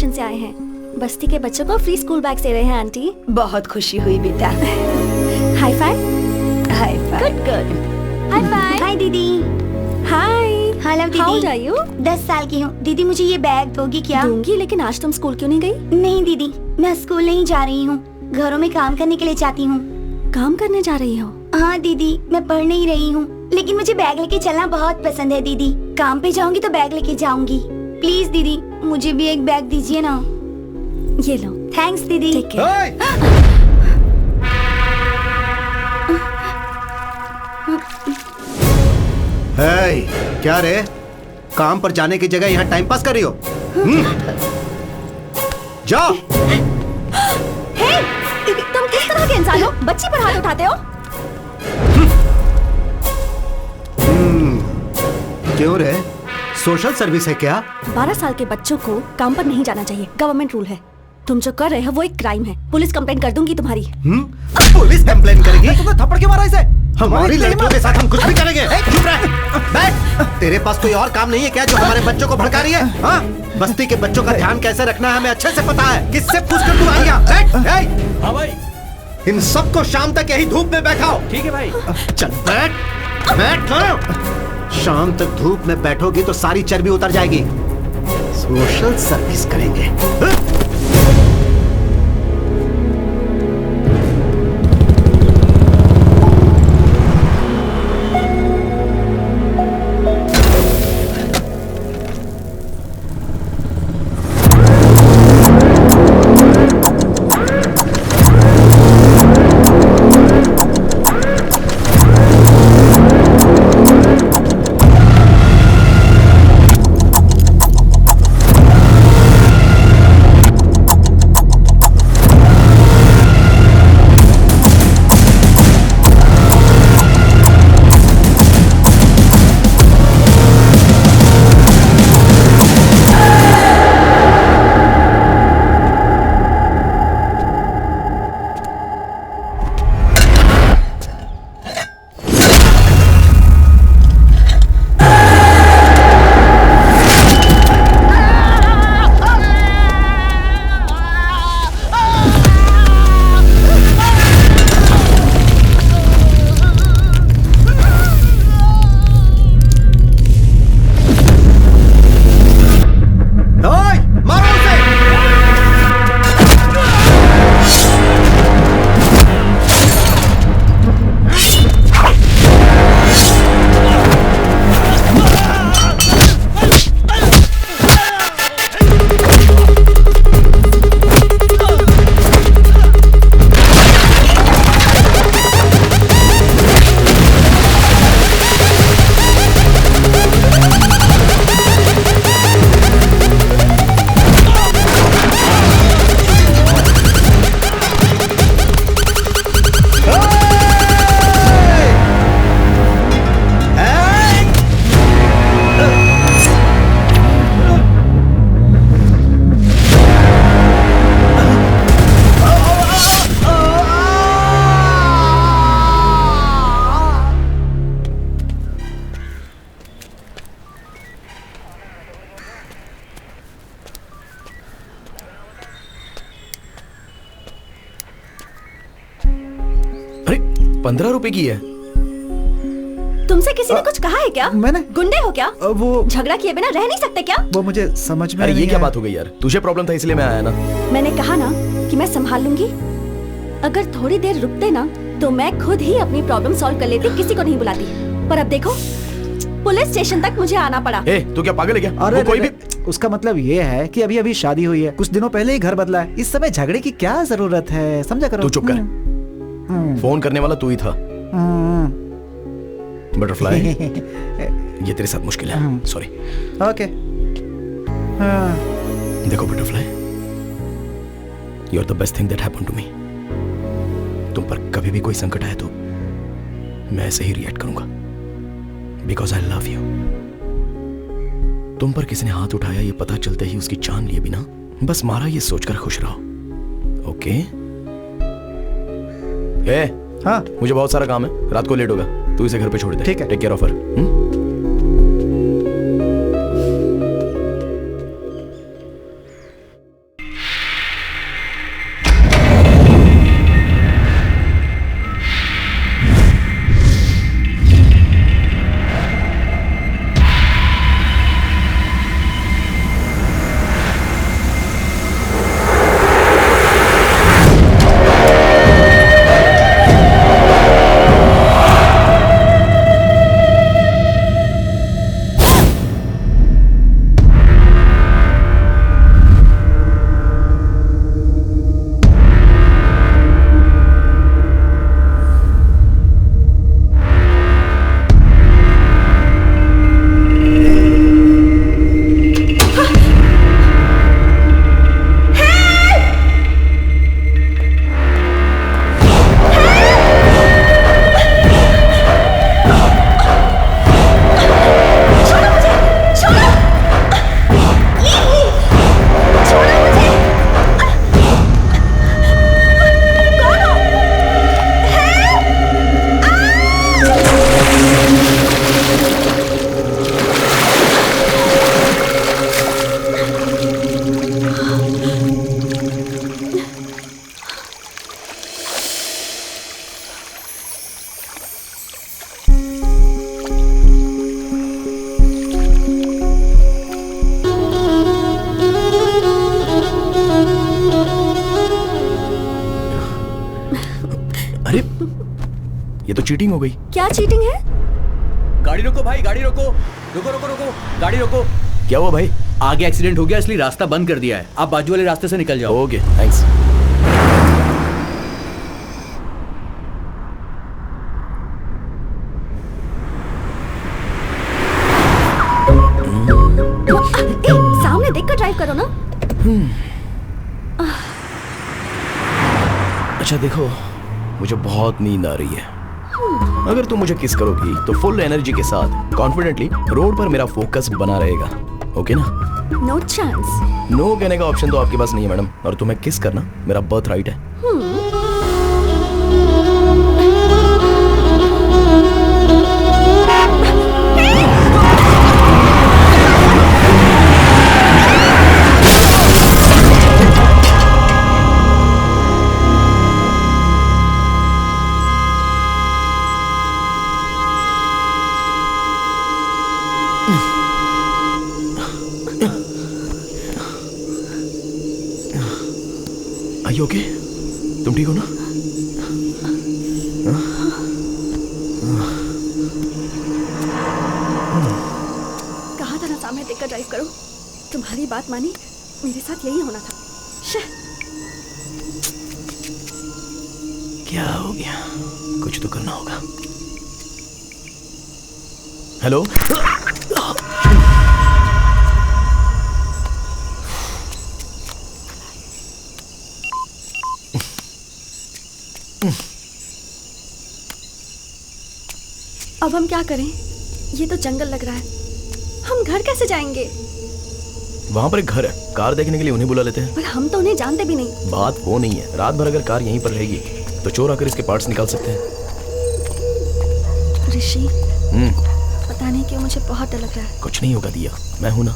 से आए हैं। बस्ती के बच्चों को फ्री स्कूल बैग दे रहे हैं आंटी। बहुत खुशी हुई बेटा। High five. High five. Good good. High five. Hi दीदी। हाय। हेलो दीदी। How old are you? 10 साल की हूँ। दीदी मुझे ये बैग दोगी क्या? दूंगी, लेकिन आज तुम स्कूल क्यों नहीं गई? नहीं दीदी, मैं स्कूल नहीं जा रही हूँ, घरों में काम करने के लिए जाती हूँ। काम करने जा रही हो? हाँ दीदी, मैं पढ़ नहीं रही हूँ, लेकिन मुझे बैग लेके चलना बहुत पसंद है दीदी। काम पे जाऊंगी तो बैग लेके जाऊंगी। प्लीज दीदी, मुझे भी एक बैग दीजिए ना। ये लो। थैंक्स दीदी। हे, क्या रे? काम पर जाने की जगह यहाँ टाइम पास कर रही हो? जाओ। हे, तुम किस तरह के इंसान हो? बच्ची पर हाथ उठाते हो? क्यों रे? सोशल सर्विस है क्या? 12 साल के बच्चों को काम पर नहीं जाना चाहिए, गवर्नमेंट रूल है। तुम जो कर रहे हो वो एक क्राइम है। पुलिस कंप्लेंट कर दूंगी तुम्हारी। पुलिस कंप्लेंट करेगी? तुमने थप्पड़ क्यों मारा इसे? हमारी लड़कियों के साथ हम कुछ भी करेंगे। चुप रह, बैठ। तेरे पास कोई और काम नहीं है क्या जो हमारे बच्चों को भड़का रही है? हाँ? बस्ती के बच्चों का ध्यान कैसे रखना है हमें अच्छे से पता है। किससे पूछकर तू आई यहाँ? बैठ। हाँ भाई। इन सबको शाम तक यही धूप में बैठाओ। ठीक है भाई। चल बैठ, बैठ। शाम तक धूप में बैठोगी तो सारी चर्बी उतर जाएगी। सोशल सर्विस करेंगे। अरे 15 रुपए की है। तुमसे किसी ने कुछ कहा है क्या? मैंने? गुंडे हो क्या? वो झगड़ा किए बिना रह नहीं सकते क्या? वो मुझे समझ में अरे ये नहीं क्या आया। बात हो गई यार? तुझे प्रॉब्लम था इसलिए मैं आया ना। मैंने कहा ना कि मैं संभाल लूंगी। अगर थोड़ी देर रुकते ना तो मैं खुद ही अपनी प्रॉब्लम सॉल्व कर लेती, किसी को नहीं बुलाती। पर अब देखो, पुलिस स्टेशन तक मुझे आना पड़ा। ए, तू क्या पागल है क्या? अरे वो कोई भी उसका मतलब ये है कि अभी अभी शादी हुई है, कुछ दिनों पहले ही घर बदला है। इस समय झगड़े की क्या जरूरत है? समझा करो। तू चुप कर। फोन करने वाला तू ही था। बटरफ्लाई, ये तेरे साथ मुश्किल है। सॉरी। ओके। देखो butterfly, you are the best thing that happened to me. तुम पर कभी भी कोई संकट आए तो मैं ऐसे ही रिएक्ट करूंगा, बिकॉज आई लव यू। तुम पर किसी ने हाथ उठाया ये पता चलते ही उसकी जान लिए बिना बस मारा, ये सोचकर खुश रहो। ओके? हाँ मुझे बहुत सारा काम है, रात को लेट होगा, तू इसे घर पे छोड़ दे। ठीक है। Take care of her. ये तो चीटिंग हो गई। क्या चीटिंग है? गाड़ी रोको भाई, गाड़ी रोको, रुको रुको रुको, गाड़ी रोको। क्या हुआ भाई? आगे एक्सीडेंट हो गया इसलिए रास्ता बंद कर दिया है, आप बाजू वाले रास्ते से निकल जाओ। Okay thanks. सामने देखकर ड्राइव करो ना। अच्छा देखो, मुझे बहुत नींद आ रही है। अगर तुम मुझे किस करोगी तो फुल एनर्जी के साथ कॉन्फिडेंटली रोड पर मेरा फोकस बना रहेगा। ओके ना? No chance. नो कहने का ऑप्शन तो आपके पास नहीं है मैडम, और तुम्हें किस करना मेरा बर्थ राइट है। Are you okay? तुम ठीक हो ना? कहा था ना सामने देखकर ड्राइव करो। तुम्हारी बात मानी, मेरे साथ यही होना था। शे। क्या हो गया? कुछ तो करना होगा। हेलो? अब हम क्या करें? ये तो जंगल लग रहा है, हम घर कैसे जाएंगे? वहाँ पर एक घर है, कार देखने के लिए उन्हें बुला लेते हैं। पर हम तो उन्हें जानते भी नहीं। बात वो नहीं है, रात भर अगर कार यहीं पर रहेगी तो चोर आकर इसके पार्ट्स निकाल सकते हैं। ऋषि, पता नहीं क्यों मुझे बहुत डर लग रहा है। कुछ नहीं होगा दिया, मैं हूं ना।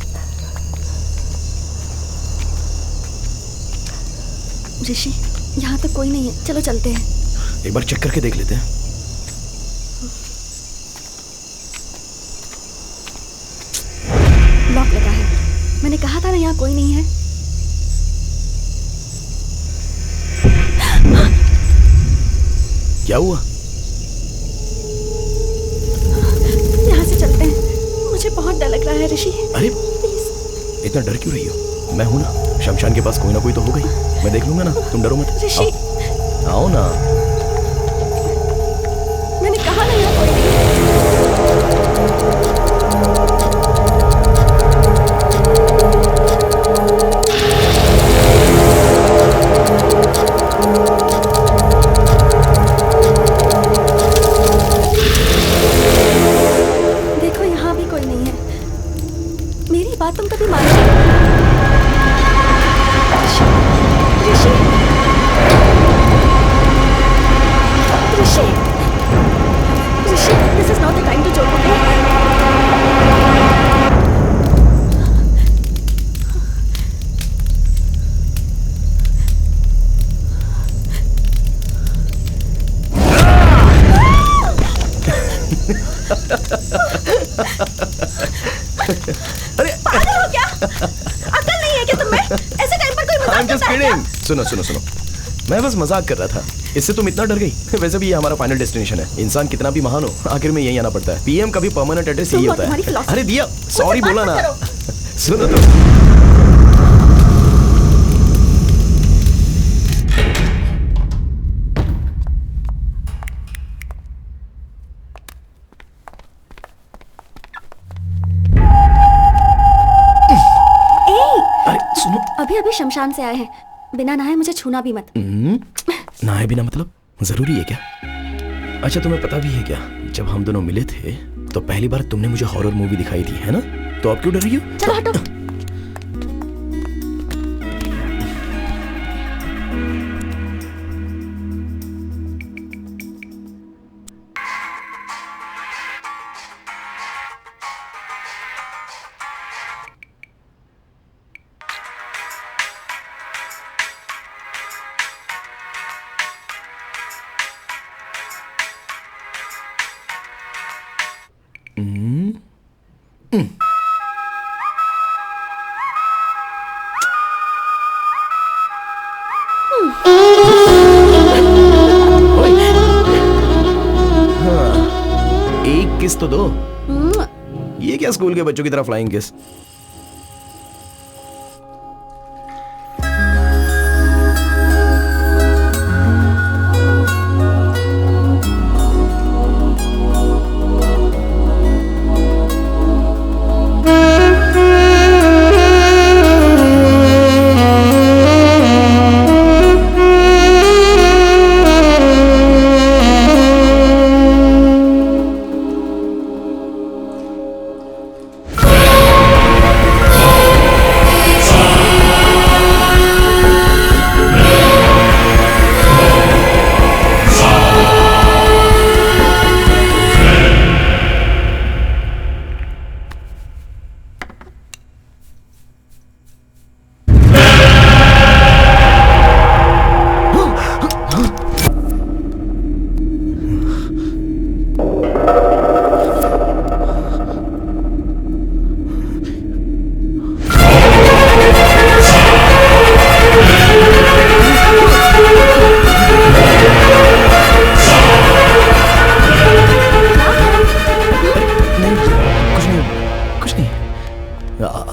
ऋषि, यहाँ तो कोई नहीं है, चलो चलते हैं। एक बार चेक करके देख लेते हैं। लॉक लगा है, मैंने कहा था ना यहाँ कोई नहीं है। क्या हुआ? यहाँ से चलते हैं, मुझे बहुत डर लग रहा है ऋषि। अरे इतना डर क्यों रही हो? मैं हूं ना, शमशान के पास कोई ना कोई तो होगा ही, मैं देख लूंगा ना, तुम डरो मत। ऋषि, आओ ना। मैंने कहा ना यहाँ कोई नहीं है। ऋषि, this is not the time to joke, okay? अरे पागल हो क्या? अक्ल नहीं है क्या तुम्हें? ऐसे टाइम पर कोई मजाक I'm just करता है क्या? kidding. सुनो मैं बस मजाक कर रहा था। इससे तुम इतना डर गई? वैसे भी ये हमारा फाइनल डेस्टिनेशन है। इंसान कितना भी महान हो, आखिर में यही आना पड़ता है। पीएम का भी परमानेंट एड्रेस यही तुम और होता तुम्हारी है। philosophy। अरे दिया, सॉरी बात बोला मत ना। करो। सुनो तो। अरे सुनो, अभी अभी शमशान से आए हैं, बिना नहाए मुझे छूना भी मत। नहाए बिना मतलब जरूरी है क्या? अच्छा तुम्हें पता भी है क्या, जब हम दोनों मिले थे तो पहली बार तुमने मुझे हॉरर मूवी दिखाई थी, है ना? तो अब क्यों डर रही हो? चलो हटो। एक किस तो दो। ये क्या स्कूल के बच्चों की तरह flying kiss?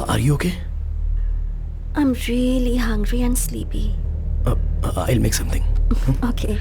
Are you okay? I'm really hungry and sleepy. I'll make something. Okay.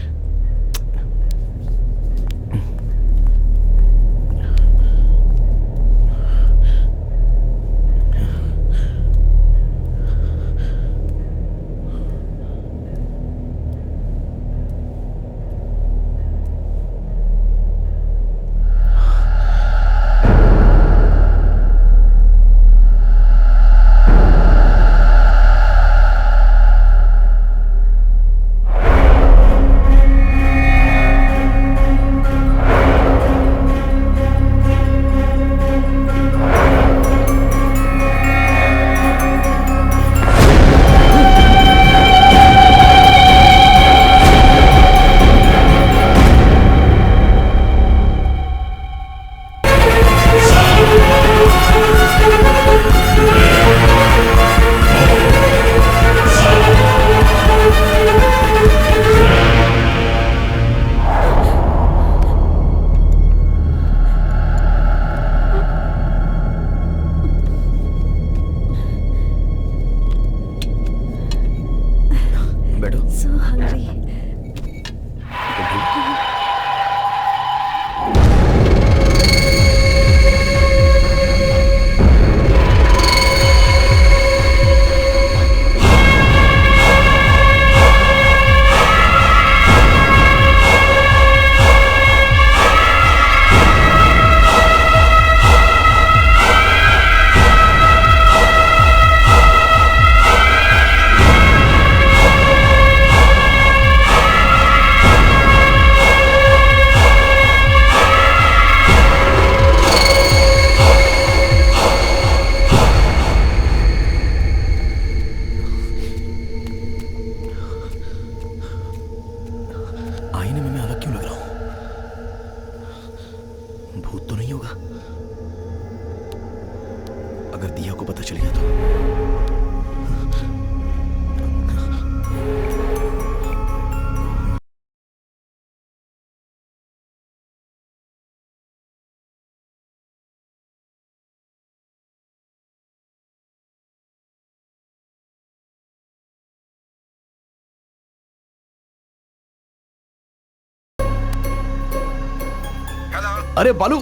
अरे बालू,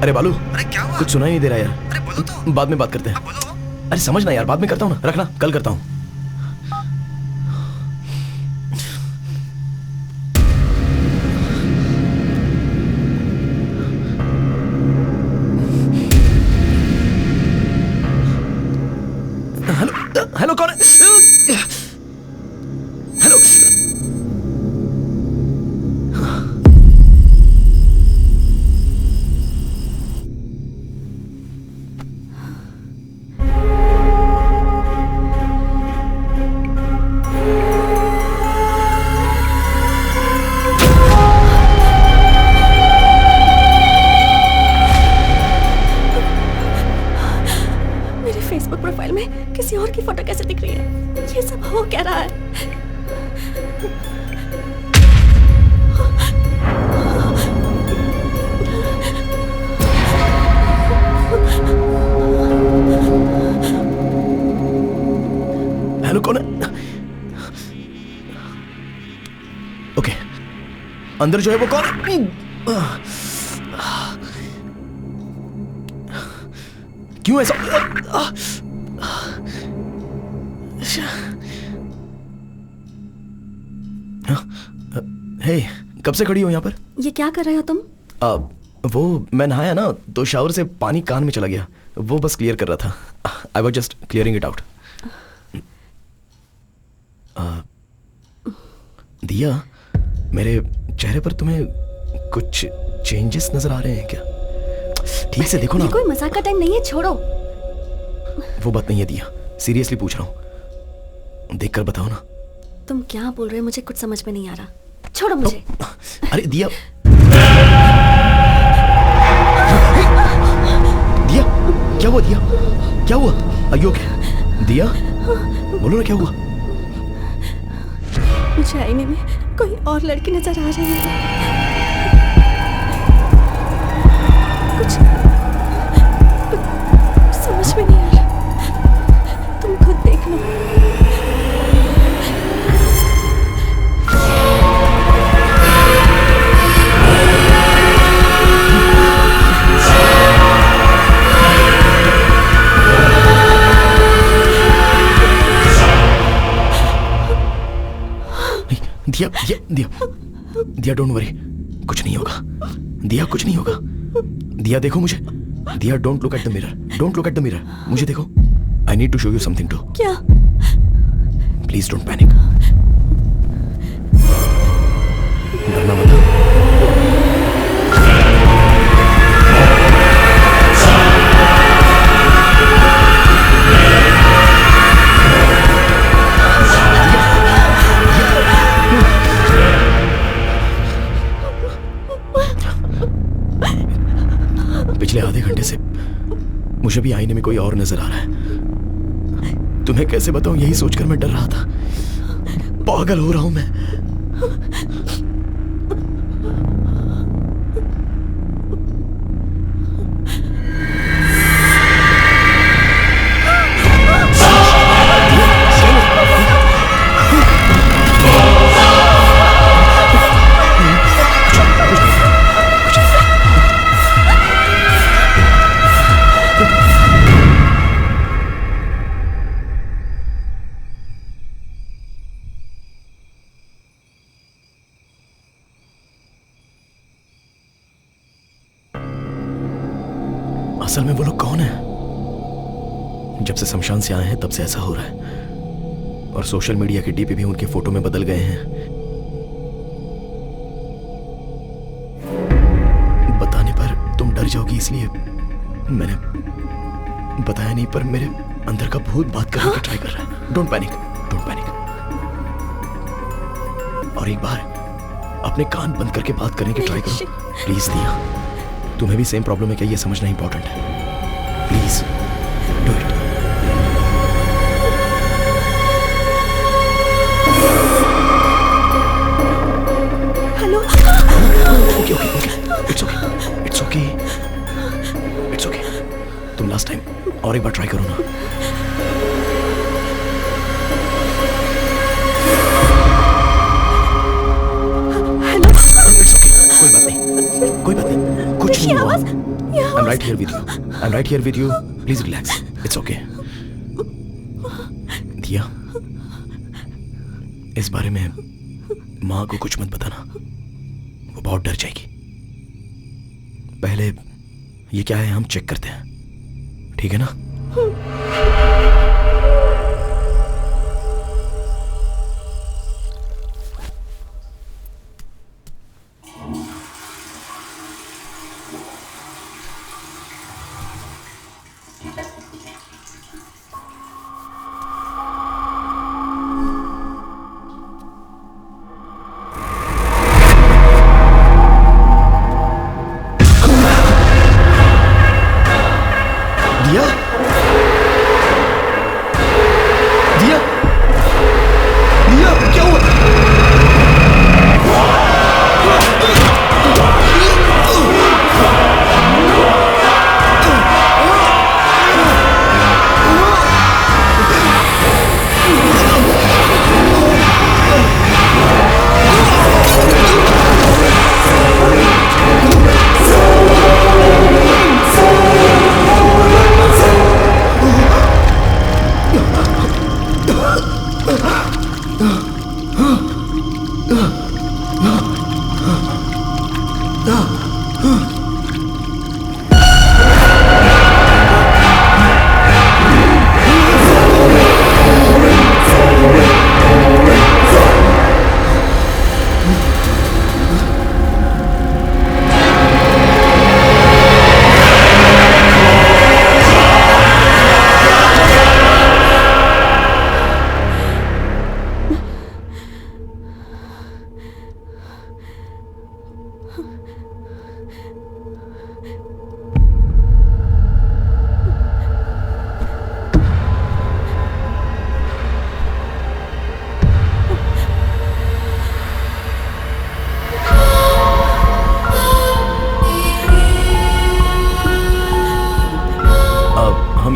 अरे बालू, अरे क्या हुआ? कुछ सुनाई नहीं दे रहा यार। अरे बोलो तो। बाद में बात करते हैं। अरे समझ ना यार, बाद में करता हूँ ना, रखना, कल करता हूँ। हेलो हेलो, कौन है? हेलो, मेरे फेसबुक प्रोफाइल में किसी और की फोटो कैसे दिख रही है? ये सब हो क्या रहा है? हेलो, कौन है? ओके, अंदर जो है वो कौन है? क्यों ऐसा? हे, कब से खड़ी हो यहाँ पर? ये क्या कर रहे हो तुम? वो मैं नहाया ना तो शावर से पानी कान में चला गया, वो बस क्लियर कर रहा था। I was just clearing it out. दिया, मेरे चेहरे पर तुम्हें कुछ चेंजेस नजर आ रहे हैं क्या? ठीक से देखो ना। ये कोई मजाक का टाइम नहीं है, छोड़ो। वो बात नहीं है दिया, सीरियसली पूछ रहा हूँ, देखकर बताओ ना। तुम क्या बोल रहे हो, मुझे कुछ समझ में नहीं आ रहा। छोड़ो मुझे। अरे दिया, दिया क्या हुआ? दिया क्या हुआ? अयो क्या? दिया बोलो ना, क्या हुआ? मुझे आईने में कोई और लड़की नजर आ रही है। कुछ समझ में नहीं आ रहा, तुम खुद देख लो। दिया, दिया, दिया, डोंट वरी, कुछ नहीं होगा। दिया, कुछ नहीं होगा। दिया देखो मुझे। Diya, don't look at the mirror, don't look at the mirror, मुझे देखो। I need to show you something too. क्या? प्लीज डोंट पैनिक, डरना मत। पिछले आधे घंटे से मुझे भी आईने में कोई और नजर आ रहा है। तुम्हें कैसे बताऊं, यही सोचकर मैं डर रहा था। पागल हो रहा हूं मैं। असल में वो लोग कौन है? जब से शमशान से आए हैं तब से ऐसा हो रहा है, और सोशल मीडिया के डीपी भी उनके फोटो में बदल गए हैं। बताने पर तुम डर जाओगी, इसलिए मैंने बताया नहीं, पर मेरे अंदर का भूत बात करने की ट्राई कर रहा है। Don't panic, don't panic. और एक बार अपने कान बंद करके बात करने की ट्राई करो प्लीज। दिया, तुम्हें भी सेम प्रॉब्लम है क्या, ये समझना इंपॉर्टेंट है। Please do it. Hello. Okay okay okay, it's okay, it's okay, it's okay. तुम लास्ट टाइम और एक बार ट्राई करो ना। इट्स ओके, कोई बात नहीं, कोई बात नहीं, कुछ नहीं हुआ। I am right here with you, I am right here with you, please relax, it's okay. दिया, इस बारे में माँ को कुछ मत बताना, वो बहुत डर जाएगी। पहले ये क्या है हम चेक करते हैं, ठीक है ना? दिया, दिया, दिया, क्या हुआ?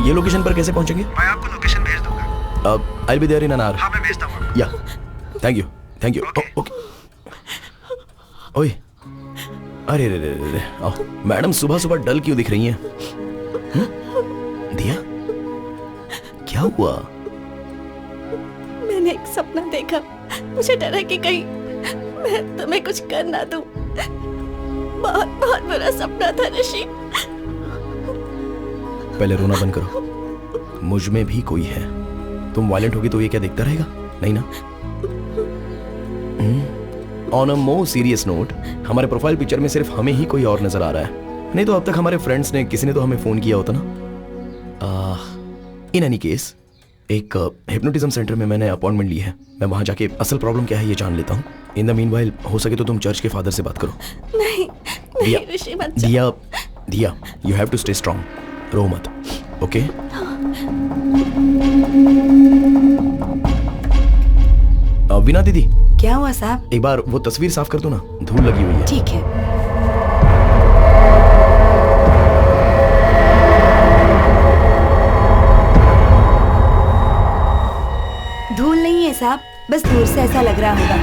ये लोकेशन पर कैसे पहुंचेंगे? मैं आपको लोकेशन भेज दूंगा। I will be there in an hour. हाँ, मैं भेजता हूँ। Yeah, thank you, thank you. Okay. Okay. ओए, अरे रे रे रे, आओ। मैडम सुबह सुबह डल क्यों दिख रही हैं? दिया, क्या हुआ? मैंने एक सपना देखा, मुझे डर है कि कहीं मैं तुम्हें कुछ कर ना दूं। बहुत बहुत बुरा सपना था ऋषि। पहले रोना बंद करो, मुझ में भी कोई है। तुम वायलेंट होगी तो ये क्या देखता रहेगा? नहीं ना? On a more serious note, हमारे प्रोफाइल पिक्चर में सिर्फ हमें ही कोई और नजर आ रहा है, नहीं तो अब तक हमारे फ्रेंड्स ने किसी ने तो हमें फोन किया होता ना। इन एनी केस, एक हिप्नोटिज्म सेंटर में मैंने अपॉइंटमेंट ली है। मैं वहां जाके असल प्रॉब्लम क्या है ये जान लेता हूँ। इन द मीनवाइल हो सके तो तुम चर्च के फादर से बात करो। नहीं दिया, नहीं ऋषि मत जा। Diya, Diya, you have to stay strong, रो मत, ओके? वीना दीदी, क्या हुआ साहब? एक बार वो तस्वीर साफ कर दो ना, धूल लगी हुई है। ठीक है। धूल नहीं है साहब, बस दूर से ऐसा लग रहा होगा।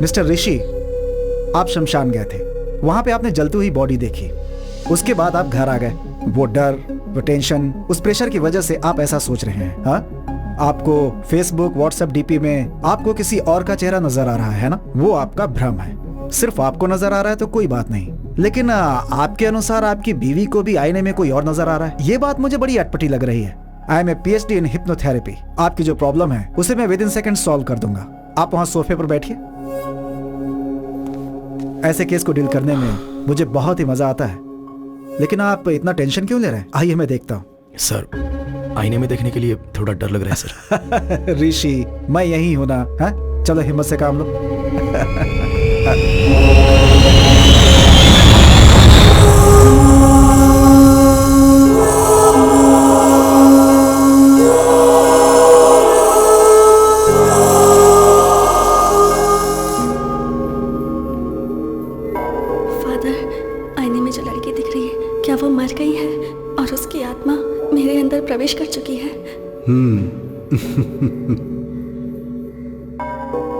मिस्टर ऋषि, आप शमशान गए थे, वहां पे आपने जलती हुई बॉडी देखी, उसके बाद आप घर आ गए। वो डर, वो टेंशन, उस प्रेशर की वजह से आप ऐसा सोच रहे हैं। हाँ, आपको फेसबुक, व्हाट्सएप डीपी में आपको किसी और का चेहरा नजर आ रहा है ना, वो आपका भ्रम है। सिर्फ आपको नजर आ रहा है तो कोई बात नहीं, लेकिन आपके अनुसार आपकी बीवी को भी आईने में कोई और नजर आ रहा है। ये बात मुझे बड़ी अटपटी लग रही है। I am a PhD in hypnotherapy. आपकी जो प्रॉब्लम है उसे मैं विद इन सेकंड सॉल्व कर दूंगा। आप वहां सोफे पर बैठिए। ऐसे केस को डील करने में मुझे बहुत ही मजा आता है, लेकिन आप इतना टेंशन क्यों ले रहे हैं? आइए मैं देखता हूँ। सर, आईने में देखने के लिए थोड़ा डर लग रहा है सर। ऋषि, मैं यही हूं ना। हाँ, चलो हिम्मत से काम लो। प्रवेश कर चुकी है।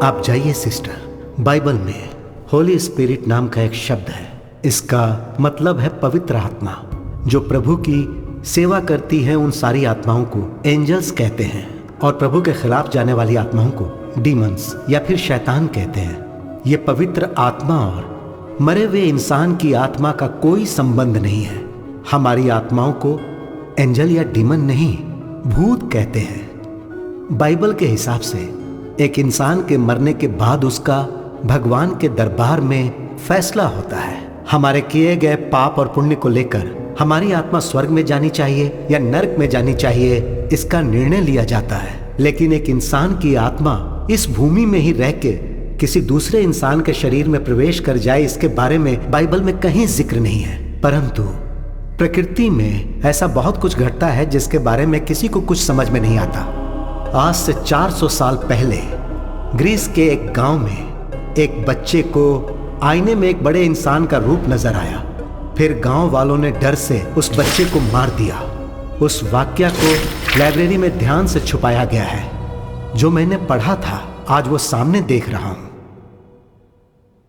आप जाइए सिस्टर। बाइबल में होली स्पिरिट नाम का एक शब्द है। इसका मतलब है पवित्र आत्मा। जो प्रभु की सेवा करती है उन सारी आत्माओं को एंजल्स कहते हैं, और प्रभु के खिलाफ जाने वाली आत्माओं को डीमंस या फिर शैतान कहते हैं। ये पवित्र आत्मा और मरे हुए इंसान की आत्मा का कोई संबंध नहीं है। हमारी आत्माओं को एंजल या डीमन नहीं, भूत कहते हैं। बाइबल के हिसाब से एक इंसान के मरने के बाद उसका भगवान के दरबार में फैसला होता है। हमारे किए गए पाप और पुण्य को लेकर हमारी आत्मा स्वर्ग में जानी चाहिए या नरक में जानी चाहिए, इसका निर्णय लिया जाता है। लेकिन एक इंसान की आत्मा इस भूमि में ही रह के किसी दूसरे इंसान के शरीर में प्रवेश कर जाए, इसके बारे में बाइबल में कहीं जिक्र नहीं है। परंतु प्रकृति में ऐसा बहुत कुछ घटता है जिसके बारे में किसी को कुछ समझ में नहीं आता। आज से 400 साल पहले ग्रीस के एक गांव में एक बच्चे को आईने में एक बड़े इंसान का रूप नजर आया। फिर गांव वालों ने डर से उस बच्चे को मार दिया। उस वाक्य को लाइब्रेरी में ध्यान से छुपाया गया है। जो मैंने पढ़ा था आज वो सामने देख रहा हूं।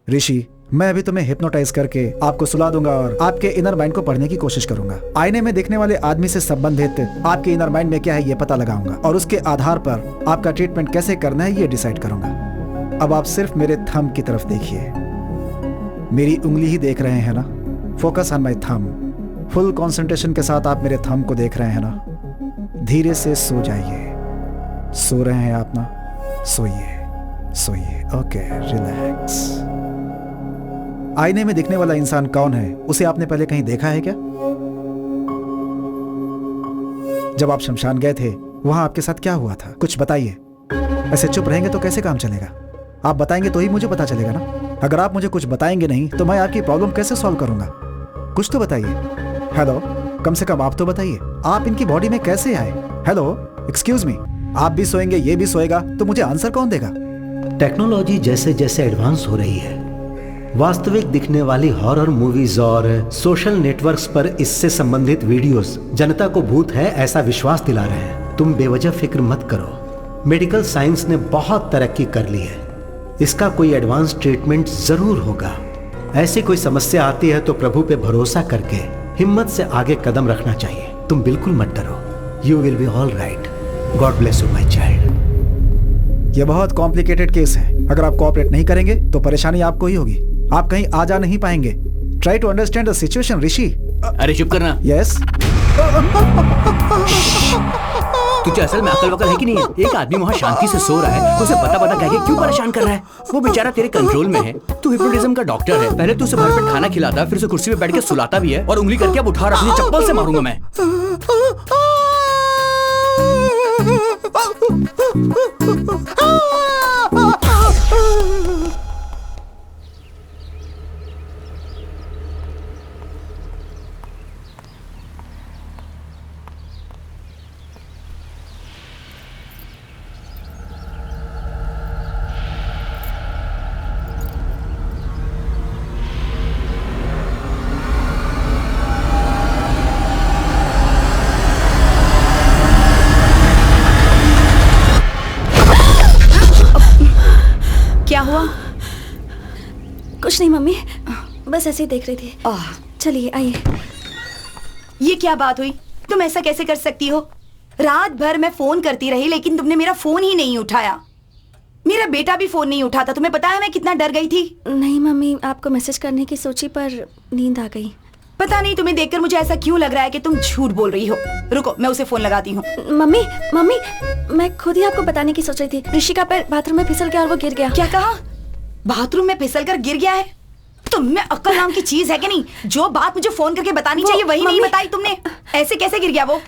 ऋषि, मैं अभी तुम्हें हिप्नोटाइज करके आपको सुला दूंगा और आपके इनर माइंड को पढ़ने की कोशिश करूंगा। आईने में देखने वाले आदमी से संबंधित आपके इनर माइंड में क्या है ये पता लगाऊंगा और उसके आधार पर आपका ट्रीटमेंट कैसे करना है ये डिसाइड करूंगा। अब आप सिर्फ मेरे थंब की तरफ देखिए। मेरी उंगली ही देख रहे हैं ना? Focus on my thumb. Full concentration के साथ आप मेरे थंब को देख रहे हैं ना? धीरे से सो जाइए। सो रहे हैं आप ना? सोइए सोइए। Okay, relax. आईने में दिखने वाला इंसान कौन है, उसे आपने पहले कहीं देखा है क्या? जब आप शमशान गए थे वहां आपके साथ क्या हुआ था? कुछ बताइए। ऐसे चुप रहेंगे तो कैसे काम चलेगा? आप बताएंगे तो ही मुझे पता चलेगा ना। अगर आप मुझे कुछ बताएंगे नहीं तो मैं आपकी प्रॉब्लम कैसे सॉल्व करूंगा? कुछ तो बताइए। हेलो, कम से कम आप तो बताइए, आप इनकी बॉडी में कैसे आए? हेलो, एक्सक्यूज मी, आप भी सोएंगे ये भी सोएगा तो मुझे आंसर कौन देगा? टेक्नोलॉजी जैसे जैसे एडवांस हो रही है, वास्तविक दिखने वाली हॉरर मूवीज और सोशल नेटवर्क्स पर इससे संबंधित वीडियोस जनता को भूत है ऐसा विश्वास दिला रहे हैं। तुम बेवजह फिक्र मत करो। मेडिकल साइंस ने बहुत तरक्की कर ली है। इसका कोई एडवांस ट्रीटमेंट जरूर होगा। ऐसी कोई समस्या आती है तो प्रभु पे भरोसा करके हिम्मत से आगे कदम रखना चाहिए। तुम बिल्कुल मत डरो। You will be all right. God bless you my child. यह बहुत कॉम्प्लिकेटेड केस है। अगर आप कोऑपरेट नहीं करेंगे तो परेशानी आपको ही होगी। आप कहीं आ जा नहीं पाएंगे। Try to understand the situation Rishi. अरे चुप करना। यस। तुझे असल में अकल वकल है कि नहीं? एक आदमी वहाँ शांति से सो रहा है, उसे बता बता कह के क्यों परेशान कर रहा है? वो बेचारा तेरे कंट्रोल में है। तू हिप्नोटिज्म का डॉक्टर है। पहले तू उसे भरपेट खाना खिलाता, फिर उसे कुर्सी पे बैठ के सुलाता भी है और उंगली करके अब उठा रहा है। चप्पल से मारूंगा मैं। क्या हुआ? कुछ नहीं मम्मी, बस ऐसे ही देख रही थी। चलिए आइए। ये क्या बात हुई? तुम ऐसा कैसे कर सकती हो? रात भर मैं फोन करती रही लेकिन तुमने मेरा फोन ही नहीं उठाया। मेरा बेटा भी फोन नहीं उठाता। तुम्हें पता है मैं कितना डर गई थी। नहीं मम्मी, आपको मैसेज करने की सोची पर नींद आ गई। पता नहीं तुम्हें देखकर मुझे ऐसा क्यों लग रहा है कि तुम झूठ बोल रही हो। रुको, मैं उसे फोन लगाती हूँ। मम्मी मम्मी, मैं खुद ही आपको बताने की सोच रही थी। ऋषि का पैर बाथरूम में फिसल गया और वो गिर गया। क्या कहा? बाथरूम में फिसल कर गिर गया है? तुम में अक्ल नाम की चीज है कि नहीं? जो बात मुझे फोन करके बतानी चाहिए वही नहीं बताई तुमने। ऐसे कैसे गिर गया वो?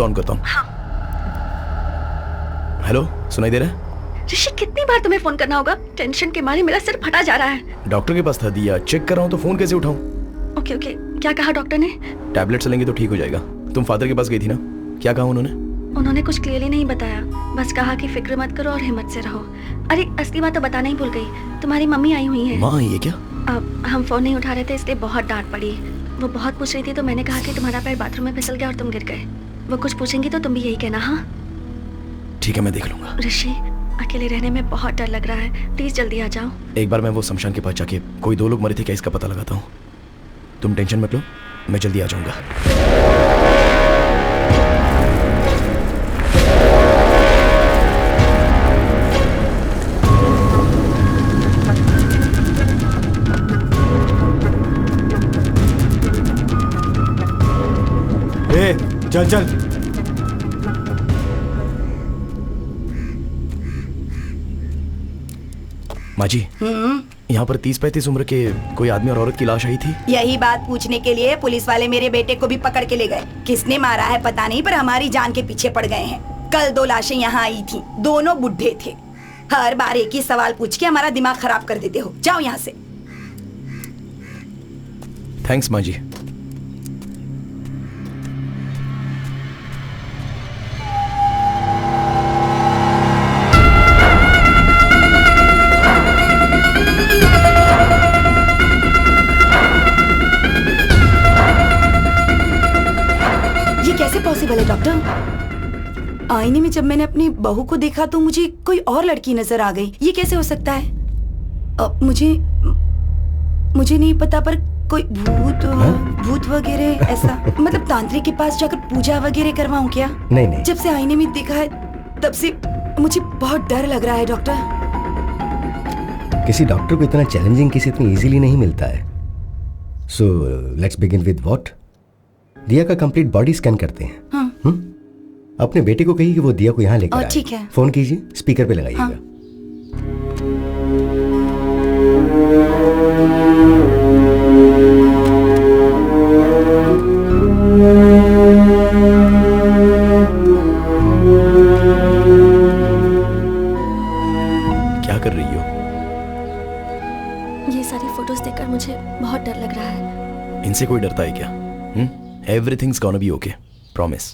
ऑन करता हूँ। हेलो, सुनाई दे रहा है? ऋषि, कितनी बार तुम्हें फोन करना होगा? टेंशन के मारे मेरा सिर फटा जा रहा है। डॉक्टर के पास था, दिया चेक कर रहा हूँ तो फोन कैसे उठाऊं? ओके, क्या कहा डॉक्टर ने? टैबलेट्स लेंगे तो ठीक हो जाएगा। तुम फादर के पास गई थी ना, क्या कहा उन्होंने? उन्होंने कुछ क्लियरली नहीं बताया, बस कहा कि फिक्र मत करो और हिम्मत से रहो। अरे असली बात तो बताना ही भूल गई, तुम्हारी मम्मी आई हुई है। माँ आई है क्या? अब हम फोन नहीं उठा रहे थे इसलिए बहुत डांट पड़ी। वो बहुत पूछ रही थी तो मैंने कहा कि तुम्हारा पैर बाथरूम में फिसल गया और तुम गिर गए। वो कुछ पूछेंगी तो तुम भी यही कहना। हाँ ठीक है, मैं देख लूंगा। ऋषि, अकेले रहने में बहुत डर लग रहा है, प्लीज जल्दी आ जाओ। एक बार मैं वो शमशान के पास जाके कोई 2 लोग मरे थे क्या इसका पता लगाता हूँ। तुम टेंशन मत लो, मैं जल्दी आ जाऊंगा। चल चल। माँ जी, यहाँ पर 30-35 उम्र के कोई आदमी और औरत की लाश आई थी। यही बात पूछने के लिए पुलिस वाले मेरे बेटे को भी पकड़ के ले गए। किसने मारा है पता नहीं, पर हमारी जान के पीछे पड़ गए हैं। कल 2 लाशें यहाँ आई थी, दोनों बुढ़े थे। हर बार एक ही सवाल पूछ के हमारा दिमाग खराब कर देते हो। जाओ यहाँ से। थैंक्स माँ जी। पॉसिबल है डॉक्टर? आईने में जब मैंने अपनी बहू को देखा तो मुझे कोई और लड़की नजर आ गई। ये कैसे हो सकता है? मुझे नहीं पता, पर कोई भूत वगैरह ऐसा, मतलब तांत्रिक के पास जाकर पूजा वगैरह करवाऊं क्या? नहीं। जब से आईने में देखा है तब से मुझे बहुत डर लग रहा है डॉक्टर। किसी डॉक्टर को इतना चैलेंजिंग केस इतनी इजीली नहीं मिलता है। So let's begin with what? दिया का कंप्लीट बॉडी स्कैन करते हैं। हाँ। अपने बेटे को कहिए कि वो दिया को यहाँ लेकर आए। ठीक है। फोन कीजिए, स्पीकर पे लगाइएगा। हाँ। क्या कर रही हो? ये सारी फोटोज देखकर मुझे बहुत डर लग रहा है। इनसे कोई डरता है क्या? Everything's gonna be okay. Promise.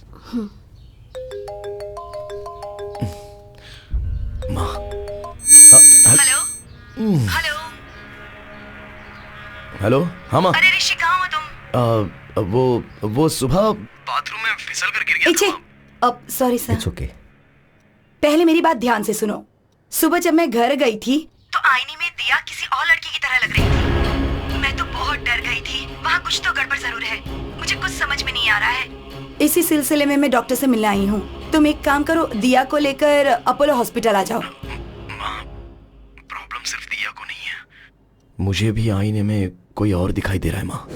माँ। हेलो। हेलो। हेलो, हाँ माँ। अरे ऋषि, कहाँ हो तुम? वो सुबह बाथरूम में फिसल कर गिर गया था। अब सॉरी सर। It's okay. पहले मेरी बात ध्यान से सुनो। सुबह जब मैं घर गई थी तो आईने में दिया किसी और लड़की की तरह लग रही थी। मैं तो बहुत डर गई थी। वहाँ कुछ तो गड़बड़ जरूर है, मुझे कुछ समझ में नहीं आ रहा है। इसी सिलसिले में मैं डॉक्टर से मिलने आई हूँ। तुम एक काम करो, दिया को लेकर अपोलो हॉस्पिटल आ जाओ। प्रॉब्लम सिर्फ दिया को नहीं है, मुझे भी आईने में कोई और दिखाई दे रहा है माँ।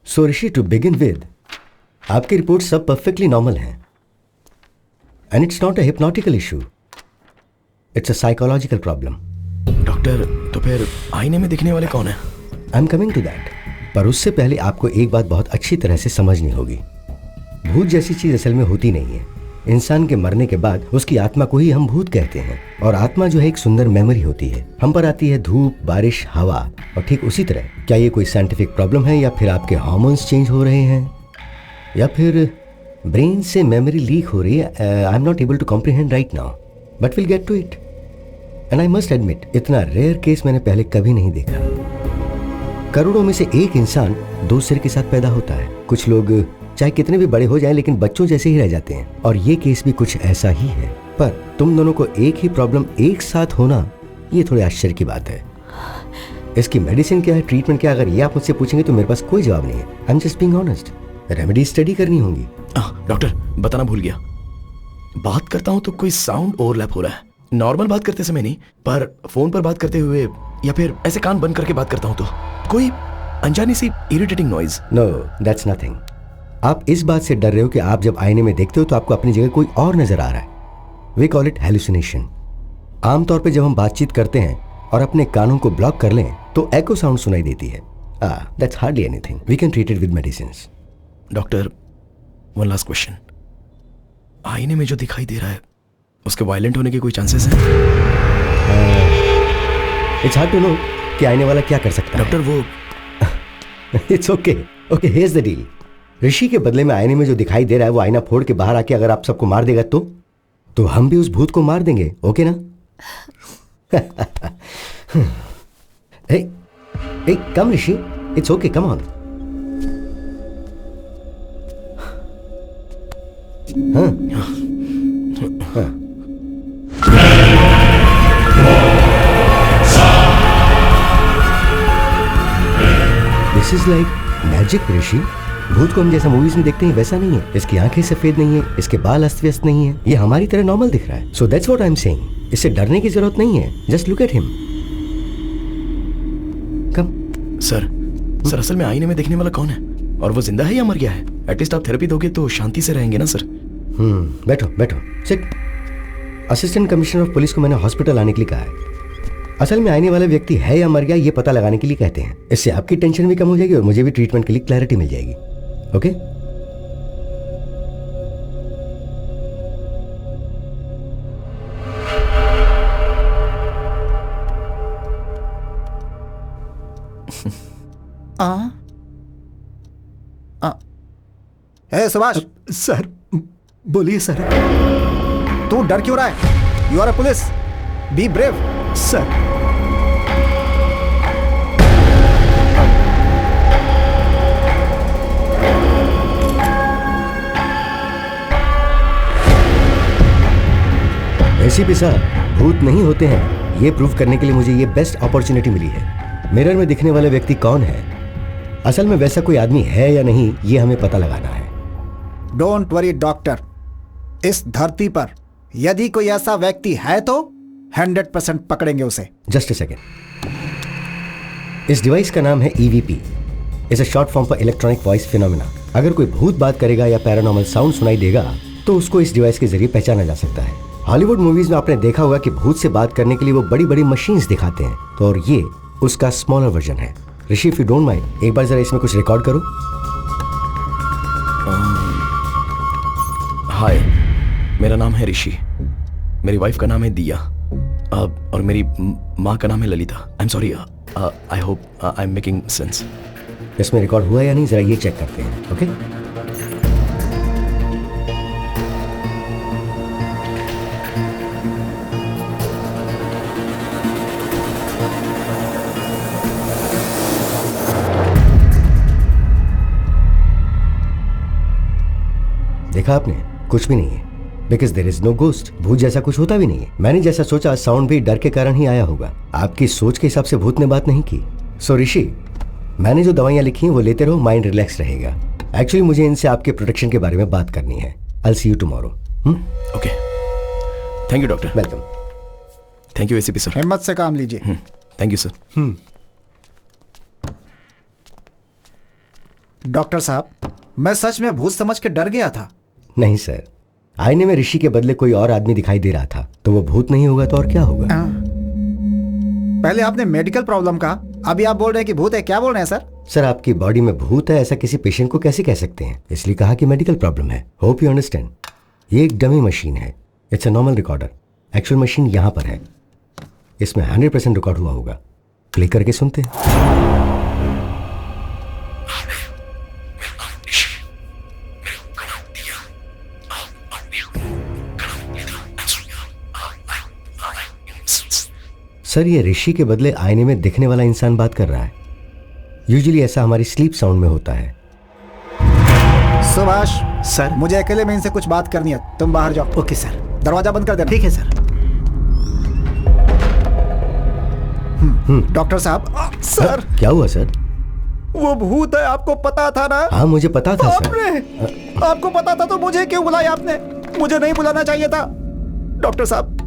So Rishi, to begin with, आपकी रिपोर्ट सब परफेक्टली नॉर्मल हैं and it's not a hypnotical issue, it's a psychological problem. Doctor, तो फिर आईने में दिखने वाले कौन है? I am coming to that, पर उससे पहले आपको एक बात बहुत अच्छी तरह से समझनी होगी। भूत जैसी चीज असल में होती नहीं है। इंसान के मरने के बाद उसकी आत्मा को ही हम भूत कहते हैं, और आत्मा जो है एक सुंदर मेमोरी होती है। हम पर आती है धूप, बारिश, हवा, और ठीक उसी तरह क्या ये कोई साइंटिफिक प्रॉब्लम है, या फिर आपके हार्मोन्स चेंज हो रहे हैं, या फिर ब्रेन से मेमोरी लीक हो रही है? I am not able to comprehend right now, but will get to it. And I must admit, इतना रेयर केस मैंने पहले कभी नहीं देखा। करोड़ों में से एक इंसान 2 सिर के साथ पैदा होता है। कुछ लोग चाहे कितने भी बड़े हो जाएं लेकिन बच्चों जैसे ही रह जाते हैं, और ये केस भी कुछ ऐसा ही है। पर तुम दोनों को एक ही प्रॉब्लम एक साथ होना, ये थोड़े आश्चर्य की बात है। इसकी मेडिसिन क्या है, ट्रीटमेंट क्या, अगर ये आप मुझसे पूछेंगे तो मेरे पास कोई जवाब नहीं है। I am just being honest. Remedy study करनी होगी। डॉक्टर, बताना भूल गया, बात करता हूँ तो कोई साउंड ओवरलैप हो रहा है। नॉर्मल बात करते समय नहीं, पर फोन पर बात करते हुए या फिर ऐसे कान बंद करके बात करता हूँ तो कोई अनजानी सी irritating noise. No, that's nothing. आप इस बात से डर रहे हो कि आप जब आईने में देखते हो तो आपको अपनी जगह कोई और नजर आ रहा है। We call it hallucination. आमतौर पे जब हम बातचीत करते हैं और अपने कानों को ब्लॉक कर लें तो एको साउंड सुनाई देती है। That's hardly anything, we can treat it with medicines. Doctor, one last question. आईने में जो दिखाई दे रहा है उसके वायलेंट होने के कोई चांसेस हैं? इट्स हार्ड टू नो कि आईने वाला क्या कर सकता है। डॉक्टर वो it's okay, okay, here's the deal. Rishi के बदले में आईने में जो दिखाई दे रहा है वो आईना फोड़ के बाहर आके अगर आप सबको मार देगा तो हम भी उस भूत को मार देंगे, ओके ना? Hey, come Rishi. It's okay, come on. This is like magic, Rishi. भूत को हम जैसा मूवीज में देखते हैं वैसा नहीं है। इसकी आंखें सफेद नहीं है, इसके बाल अस्त व्यस्त नहीं है, ये हमारी तरह नॉर्मल दिख रहा है। So that's what I'm saying. इससे डरने की जरूरत नहीं है। Just look at him. Come. Sir असल में आईने में देखने वाला कौन है और वो जिंदा है या मर गया है? एटलीस्ट आप थेरेपी दोगे तो शांति से रहेंगे ना सर। बैठो बैठो, sit. Assistant commissioner of police को मैंने हॉस्पिटल आने के लिए कहा है। असल में आने वाला व्यक्ति है या मर गया ये पता लगाने के लिए कहते हैं। इससे आपकी टेंशन भी कम हो जाएगी और मुझे भी ट्रीटमेंट के लिए क्लैरिटी मिल जाएगी। ओके? हे सुभाष। सर बोलिए सर। तू डर क्यों रहा है? You are a police, be brave. Sir ACP साहब, भूत नहीं होते हैं ये प्रूव करने के लिए मुझे ये बेस्ट अपॉर्चुनिटी मिली है। मिरर में दिखने वाला व्यक्ति कौन है, असल में वैसा कोई आदमी है या नहीं ये हमें पता लगाना है। डोंट वरी डॉक्टर, इस धरती पर यदि कोई ऐसा व्यक्ति है तो 100% पकड़ेंगे उसे। Just a second. इस डिवाइस का नाम है EVP। It's a short form for electronic voice phenomena. अगर कोई भूत बात करेगा या पैरानॉर्मल साउंड सुनाई देगा तो उसको इस डिवाइस के जरिए पहचाना जा सकता है। हॉलीवुड मूवीज में आपने देखा होगा कि भूत से बात करने के लिए वो बड़ी बड़ी मशीन्स दिखाते हैं, तो और ये उसका स्मॉलर वर्जन है। ऋषि, इफ यू डोंट माइंड, एक बार जरा इसमें कुछ रिकॉर्ड करो। हाय, मेरा नाम है ऋषि, मेरी वाइफ का नाम है दिया, और मेरी माँ का नाम है Lalita. I am sorry, I hope I am making sense. इसमें रिकॉर्ड हुआ या नहीं जरा ये चेक करते हैं। ओके? देखा आपने, कुछ भी नहीं है, because there is no ghost. भूत जैसा कुछ होता भी नहीं है। मैंने जैसा सोचा साउंड भी डर के कारण ही आया होगा। आपकी सोच के हिसाब से भूत ने बात नहीं की। सो ऋषि, मैंने जो दवाइयां लिखी हैं वो लेते रहो, माइंड रिलैक्स रहेगा। एक्चुअली मुझे इनसे आपके प्रोटेक्शन के बारे में बात करनी है। I will C you tomorrow. Okay, thank you doctor. Welcome. Thank you ACP sir. हिम्मत से काम लीजिए। Thank you sir. डॉक्टर साहब, मैं सच में भूत समझ के डर गया था। नहीं सर, आईने में ऋषि के बदले कोई और आदमी दिखाई दे रहा था, तो वो भूत नहीं होगा तो और क्या होगा? पहले आपने मेडिकल प्रॉब्लम कहा, अभी आप बोल रहे हैं कि भूत है। क्या बोल रहे हैं सर? सर, आपकी बॉडी में भूत है ऐसा किसी पेशेंट को कैसे कह सकते हैं? इसलिए कहा कि मेडिकल प्रॉब्लम है। Hope you understand. ये एक डमी मशीन है, it's a normal recorder. Actual machine यहाँ पर है, इसमें 100% रिकॉर्ड हुआ होगा। क्लिक करके सुनते हैं। सर, ये ऋषि के बदले आईने में दिखने वाला इंसान बात कर रहा है। यूजुअली ऐसा हमारी स्लीप साउंड में होता है। सुभाष सर, मुझे अकेले में इनसे कुछ बात करनी है, तुम बाहर जाओ। Okay sir. दरवाजा बंद कर देना। ठीक है सर। डॉक्टर साहब। सर, क्या हुआ सर? वो भूत है, आपको पता था ना? हाँ, मुझे पता था सर। आपको पता था तो मुझे क्यों बुलाया आपने? मुझे नहीं बुलाना चाहिए था। डॉक्टर साहब,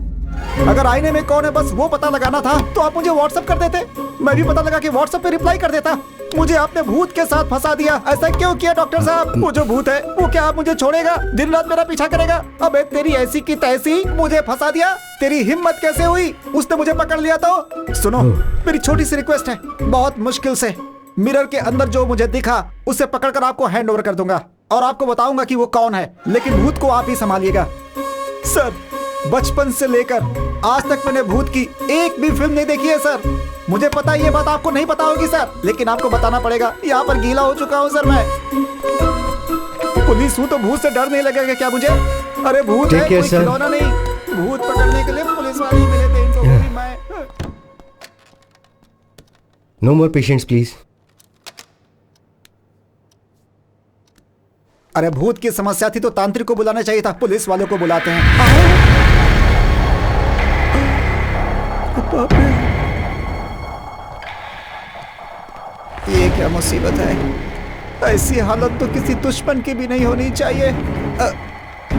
अगर आईने में कौन है बस वो पता लगाना था तो आप मुझे व्हाट्सएप कर देते, मैं भी पता लगा के व्हाट्सएप पे रिप्लाई कर देता। मुझे आपने भूत के साथ फंसा दिया। ऐसा क्यों किया डॉक्टर साहब? वो जो भूत है वो क्या आप मुझे छोड़ेगा? दिन रात मेरा पीछा करेगा? अबे तेरी ऐसी की तैसी, मुझे फंसा दिया। तेरी हिम्मत कैसे हुई? उसने मुझे पकड़ लिया तो। सुनो, मेरी छोटी सी रिक्वेस्ट है, बहुत मुश्किल से मिरर के अंदर जो मुझे दिखा उसे पकड़कर आपको हैंड ओवर कर दूंगा और आपको बताऊंगा कि वो कौन है, लेकिन भूत को आप ही संभालिएगा। सर, बचपन से लेकर आज तक मैंने भूत की एक भी फिल्म नहीं देखी है सर। मुझे पता है ये बात आपको नहीं पता होगी सर, लेकिन आपको बताना पड़ेगा। यहाँ पर गीला हो चुका हूँ सर मैं। पुलिस हूँ तो भूत से डर नहीं लगेगा क्या मुझे? अरे भूत है, कोई खिलौना नहीं। भूत पकड़ने के लिए पुलिस वाले ही मिले थे, इनको भी मैं। No more patients please. अरे भूत की समस्या थी तो तांत्रिक को बुलाना चाहिए था, पुलिस वालों को बुलाते हैं। ये क्या मुसीबत है? ऐसी हालत तो किसी दुश्मन की भी नहीं होनी चाहिए।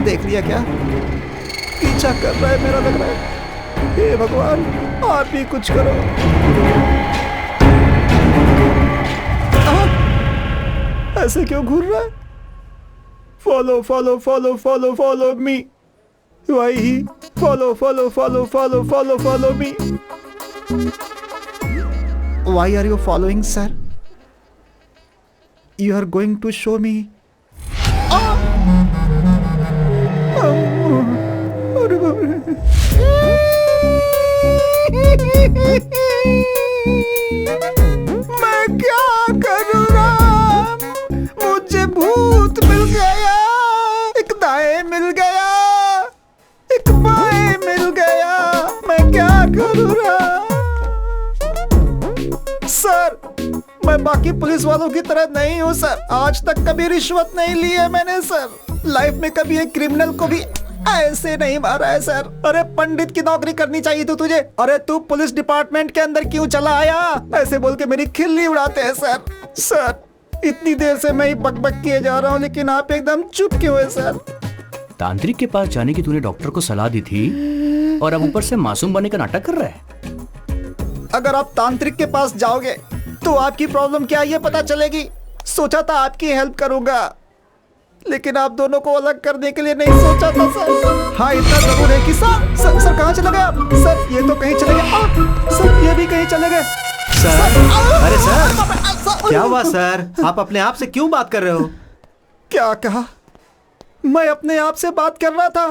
देख लिया क्या? पीछा कर रहा है मेरा, लग रहा है। हे भगवान, आप ही कुछ करो। ऐसे क्यों घूर रहा है? Follow follow follow follow follow me. वही follow follow follow follow follow follow me. Why are you following, sir? You are going to show me. अरे बाप रे। मैं क्या करूँ राम? मुझे भूत मिल गया, एक दाएं मिल गया, एक बाएं मिल गया। मैं क्या करूँ राम? सर, मैं बाकी पुलिस वालों की तरह नहीं हूँ सर। आज तक कभी रिश्वत नहीं ली है मैंने सर। लाइफ में कभी एक क्रिमिनल को भी ऐसे नहीं मारा है सर। अरे पंडित की नौकरी करनी चाहिए थी तुझे। अरे तू पुलिस डिपार्टमेंट के अंदर क्यों चला आया? ऐसे बोल के मेरी खिल्ली उड़ाते हैं सर। सर, इतनी देर से मैं ही बकबक किए जा रहा हूँ, लेकिन आप एकदम चुप क्यों है सर? तांत्रिक के पास जाने की तूने डॉक्टर को सलाह दी थी और अब ऊपर से मासूम बनने का नाटक कर रहा है। अगर आप तांत्रिक के पास जाओगे तो आपकी प्रॉब्लम क्या है ये पता चलेगी। सोचा था आपकी हेल्प करूंगा, लेकिन आप दोनों को अलग करने के लिए नहीं सोचा था सर। हाँ, इतना जरूर है कि सर कहाँ चले गए आप? सर, ये तो कहीं चले गए। सर, ये भी कहीं चले गए। सर, अरे सर, क्या हुआ सर? आप अपने आप से क्यों बात कर रहे हो? क्या कहा? मैं अपने आप से बात कर रहा था,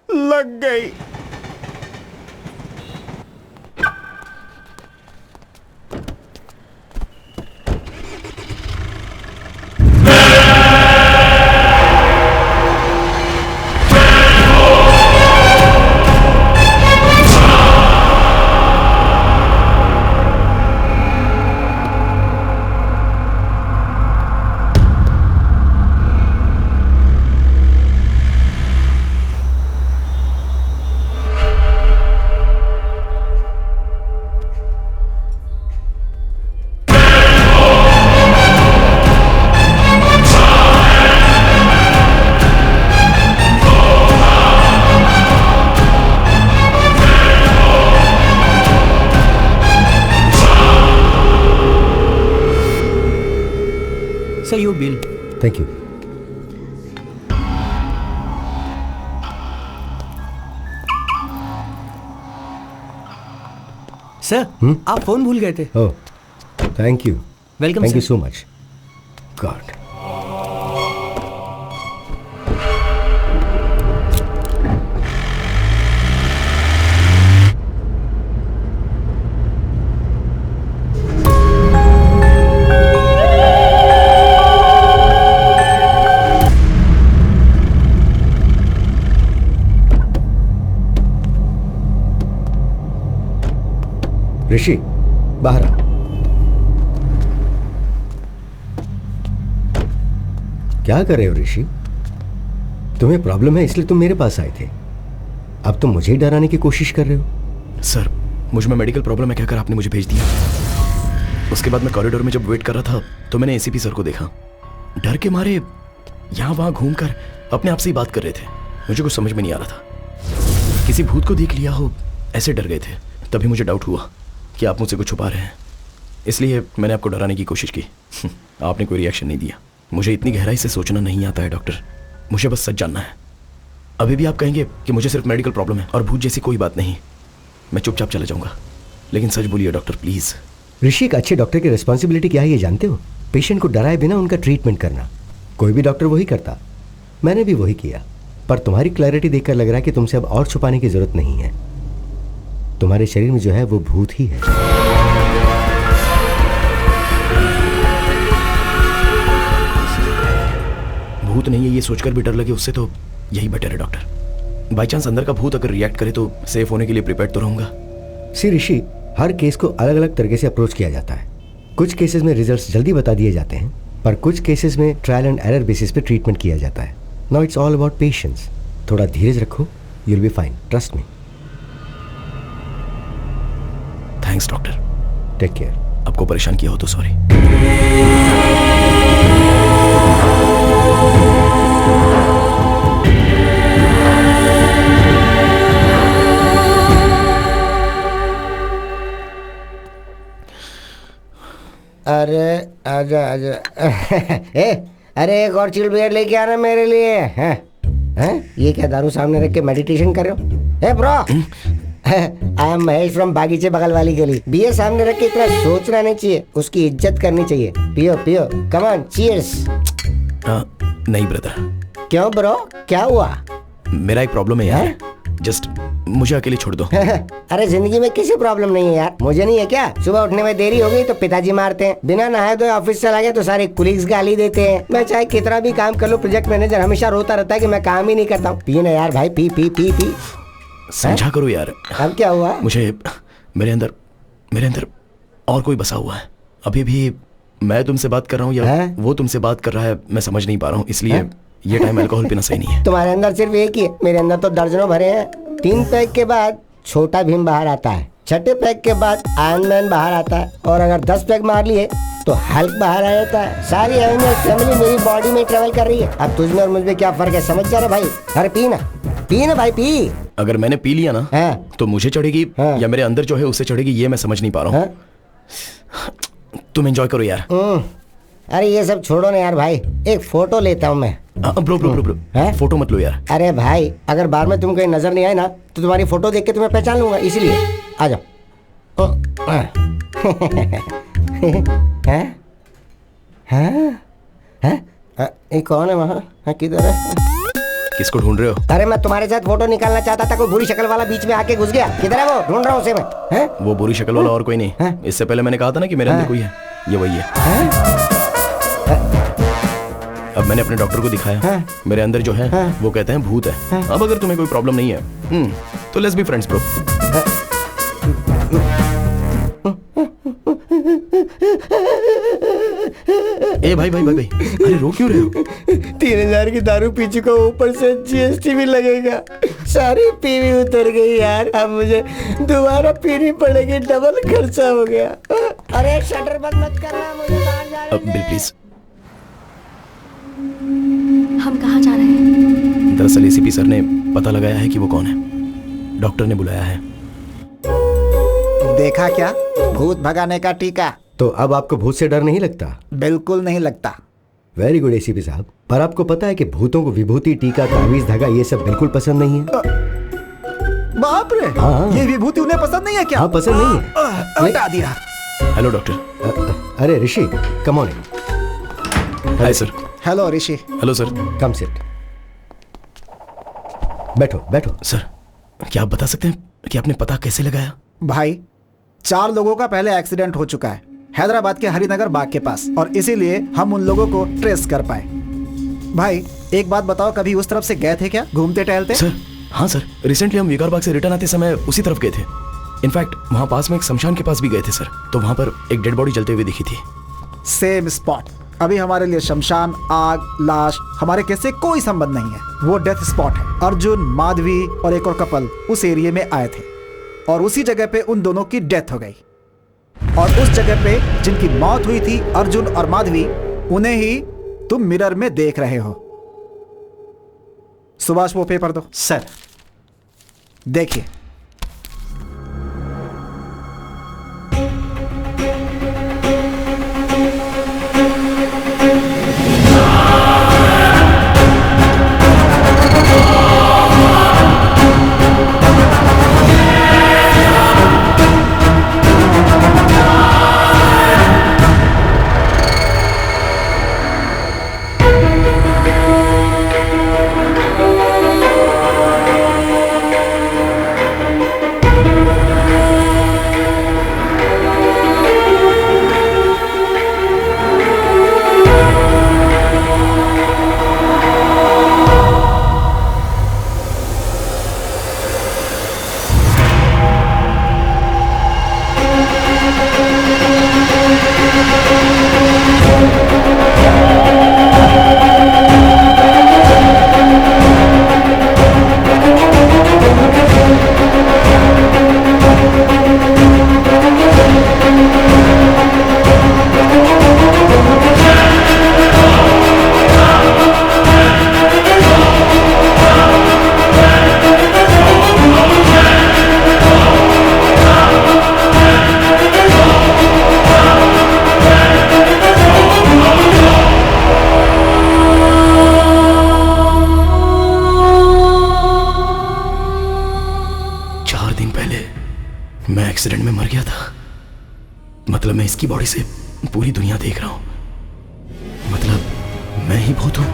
लग गई। Sir, your bill. Thank you. Sir, आप फोन भूल गए थे। Oh, thank you. Welcome Thank sir. you so much. God. ऋषि, बाहर आ। क्या कर रहे हो ऋषि? तुम्हें प्रॉब्लम है इसलिए तुम मेरे पास आए थे। अब तुम मुझे डराने की कोशिश कर रहे हो। सर, मुझ में मेडिकल प्रॉब्लम है कहकर आपने मुझे भेज दिया। उसके बाद मैं कॉरिडोर में जब वेट कर रहा था तो मैंने एसीपी सर को देखा। डर के मारे यहाँ वहाँ घूमकर अपने आप से ही बात कर रहे थे। मुझे कुछ समझ में नहीं आ रहा था किसी भूत को देख लिया हो, ऐसे डर गए थे। तभी मुझे डाउट हुआ कि आप मुझसे कुछ छुपा रहे हैं, इसलिए मैंने आपको डराने की कोशिश की। आपने कोई रिएक्शन नहीं दिया। मुझे इतनी गहराई से सोचना नहीं आता है डॉक्टर, मुझे बस सच जानना है। अभी भी आप कहेंगे कि मुझे सिर्फ मेडिकल प्रॉब्लम है और भूत जैसी कोई बात नहीं, मैं चुपचाप चला जाऊंगा, लेकिन सच बोलिए डॉक्टर प्लीज। ऋषि, एक अच्छे डॉक्टर की रिस्पॉन्सिबिलिटी क्या है ये जानते हो? पेशेंट को डराए बिना उनका ट्रीटमेंट करना। कोई भी डॉक्टर वही करता, मैंने भी वही किया। पर तुम्हारी क्लैरिटी देखकर लग रहा है कि तुमसे अब और छुपाने की जरूरत नहीं है। तुम्हारे शरीर में जो है वो भूत ही है। भूत नहीं है ये सोचकर भी डर लगे, उससे तो यही बेटर है डॉक्टर। बाई चांस अंदर का भूत अगर रिएक्ट करे तो सेफ होने के लिए प्रिपेयर तो रहूंगा। सी ऋषि, हर केस को अलग अलग तरीके से अप्रोच किया जाता है। कुछ केसेस में रिजल्ट्स जल्दी बता दिए जाते हैं, पर कुछ केसेस में ट्रायल एंड एरर बेसिस पे ट्रीटमेंट किया जाता है। Now it's all about patience. थोड़ा धीरज रखो, you will be fine, trust me. Thanks doctor. Take care. आपको परेशान किया हो तो सॉरी। अरे आजा आजा। अरे एक और चिल बियर लेके आना मेरे लिए। हैं? ये क्या दारू सामने रख के मेडिटेशन कर रहे हो? Hey bro, I am Mahesh from बागीचे बगल वाली गली। बियर सामने रख के इतना सोचना नहीं चाहिए, उसकी इज्जत करनी चाहिए। पियो पियो, कम ऑन, चीयर्स। नहीं ब्रदर। क्यों ब्रो, क्या हुआ? मेरा एक प्रॉब्लम है यार, जस्ट मुझे अकेले छोड़ दो। अरे जिंदगी में किसी प्रॉब्लम नहीं है यार, मुझे नहीं है क्या? सुबह उठने में देरी हो गई तो पिताजी मारते हैं, बिना नहाए धोए ऑफिस चला गया तो सारे कुलीग्स गाली देते हैं। मैं चाहे कितना भी काम कर लूं, प्रोजेक्ट मैनेजर हमेशा रोता रहता है कि मैं काम ही नहीं करता हूँ। पी ना यार भाई, पी पी पी पी। समझा करो यार। अब क्या हुआ? मुझे मेरे अंदर और कोई बसा हुआ है। अभी भी मैं तुमसे बात कर रहा हूँ या वो तुमसे बात कर रहा है, मैं समझ नहीं पा रहा हूँ, इसलिए ये टाइम अल्कोहल पीना सही नहीं है। तुम्हारे अंदर सिर्फ एक ही है, मेरे अंदर तो दर्जनों भरे हैं। 3 पैक के बाद छोटा भीम बाहर आता है, 6ठे पैक के बाद आयरन मैन बाहर आता है, और अगर 10 पैक मार लिए तो हल्क बाहर आ जाता है। सारी एवेंजर्स फैमिली मेरी बॉडी में ट्रेवल कर रही है। अब तुझ में और मुझ में क्या फर्क है, समझ जा रहा भाई? अरे पी ना भाई, पी। अगर मैंने पी लिया ना तो मुझे चढ़ेगी या मेरे अंदर जो है उससे चढ़ेगी, ये मैं समझ नहीं पा रहा हूँ। तुम एंजॉय करो यार। अरे ये सब छोड़ो ना यार भाई, एक फोटो लेता हूँ मैं। ब्रो फोटो मत लो यार। अरे भाई, अगर बार में तुम कहीं नजर नहीं आए ना तो तुम्हारी फोटो देख के तुम्हें पहचान लूंगा, इसलिए आ जाओ। ये कौन है वहाँ? किधर है? किसको ढूंढ रहे हो? अरे मैं तुम्हारे साथ फोटो निकालना चाहता था, कोई बुरी शक्ल वाला बीच में आके घुस गया। किधर है वो? ढूंढ रहा हूँ उसे मैं। वो बुरी शक्ल वाला और कोई नहीं, इससे पहले मैंने कहा था ना कि मेरे अंदर कोई है, ये वही है। अब मैंने अपने डॉक्टर को दिखाया, मेरे अंदर जो है वो कहते हैं भूत है। अब अगर तुम्हें कोई प्रॉब्लम नहीं है तो लेट्स बी फ्रेंड्स ब्रो। ए भाई, अरे रो क्यों रहे हो? 3000 की दारू पी चुका, ऊपर से GST भी लगेगा। सारी पीवी उतर गई यार, अब मुझे दोबारा पीनी पड़ेगी, डबल खर्चा हो गया। अरे शटर बंद मत करना, मुझे बाहर जाने दे। Bill please. हम कहाँ जा रहे हैं? दरअसल ACP सर ने पता लगाया है कि वो कौन है, डॉक्टर ने बुलाया है। देखा क्या, भूत भगाने का टीका। तो अब आपको भूत से डर नहीं लगता? बिल्कुल नहीं लगता। वेरी गुड ACP साहब। पर आपको पता है कि भूतों को विभूति, टीका, तावीज, धागा ये सब बिल्कुल पसंद नहीं है। बाप रे, ये विभूति उन्हें पसंद नहीं है क्या? हाँ, पसंद नहीं है। हटा दिया। Hello doctor. अरे Rishi, come on. Hi sir. Hello Rishi. Hello sir. Come sit. बैठो। सर, क्या आप बता सकते हैं कि आपने पता कैसे लगाया? भाई, 4 लोगों का पहले एक्सीडेंट हो चुका है हैदराबाद के हरिनगर बाग के पास, और इसीलिए हम उन लोगों को ट्रेस कर पाए। भाई एक बात बताओ, कभी उस तरफ से गए थे क्या, घूमते टहलते? सर हाँ सर, रिसेंटली हम विकार बाग से रिटर्न आते समय उसी तरफ गए थे। इनफैक्ट वहाँ पास में एक शमशान के पास भी गए थे सर, तो वहाँ पर एक डेड बॉडी जलते हुए दिखी थी। Same spot. अभी हमारे लिए शमशान, आग, लाश हमारे केस से कोई संबंध नहीं है, वो डेथ स्पॉट है। अर्जुन, माधवी और एक और कपल उस एरिया में आए थे और उसी जगह पे उन दोनों की डेथ हो गई, और उस जगह पे जिनकी मौत हुई थी, अर्जुन और माधवी, उन्हें ही तुम मिरर में देख रहे हो। सुभाष वो पेपर दो। सर, देखिए, मैं एक्सीडेंट में मर गया था। मतलब मैं इसकी बॉडी से पूरी दुनिया देख रहा हूं। मतलब मैं ही भूत हूं।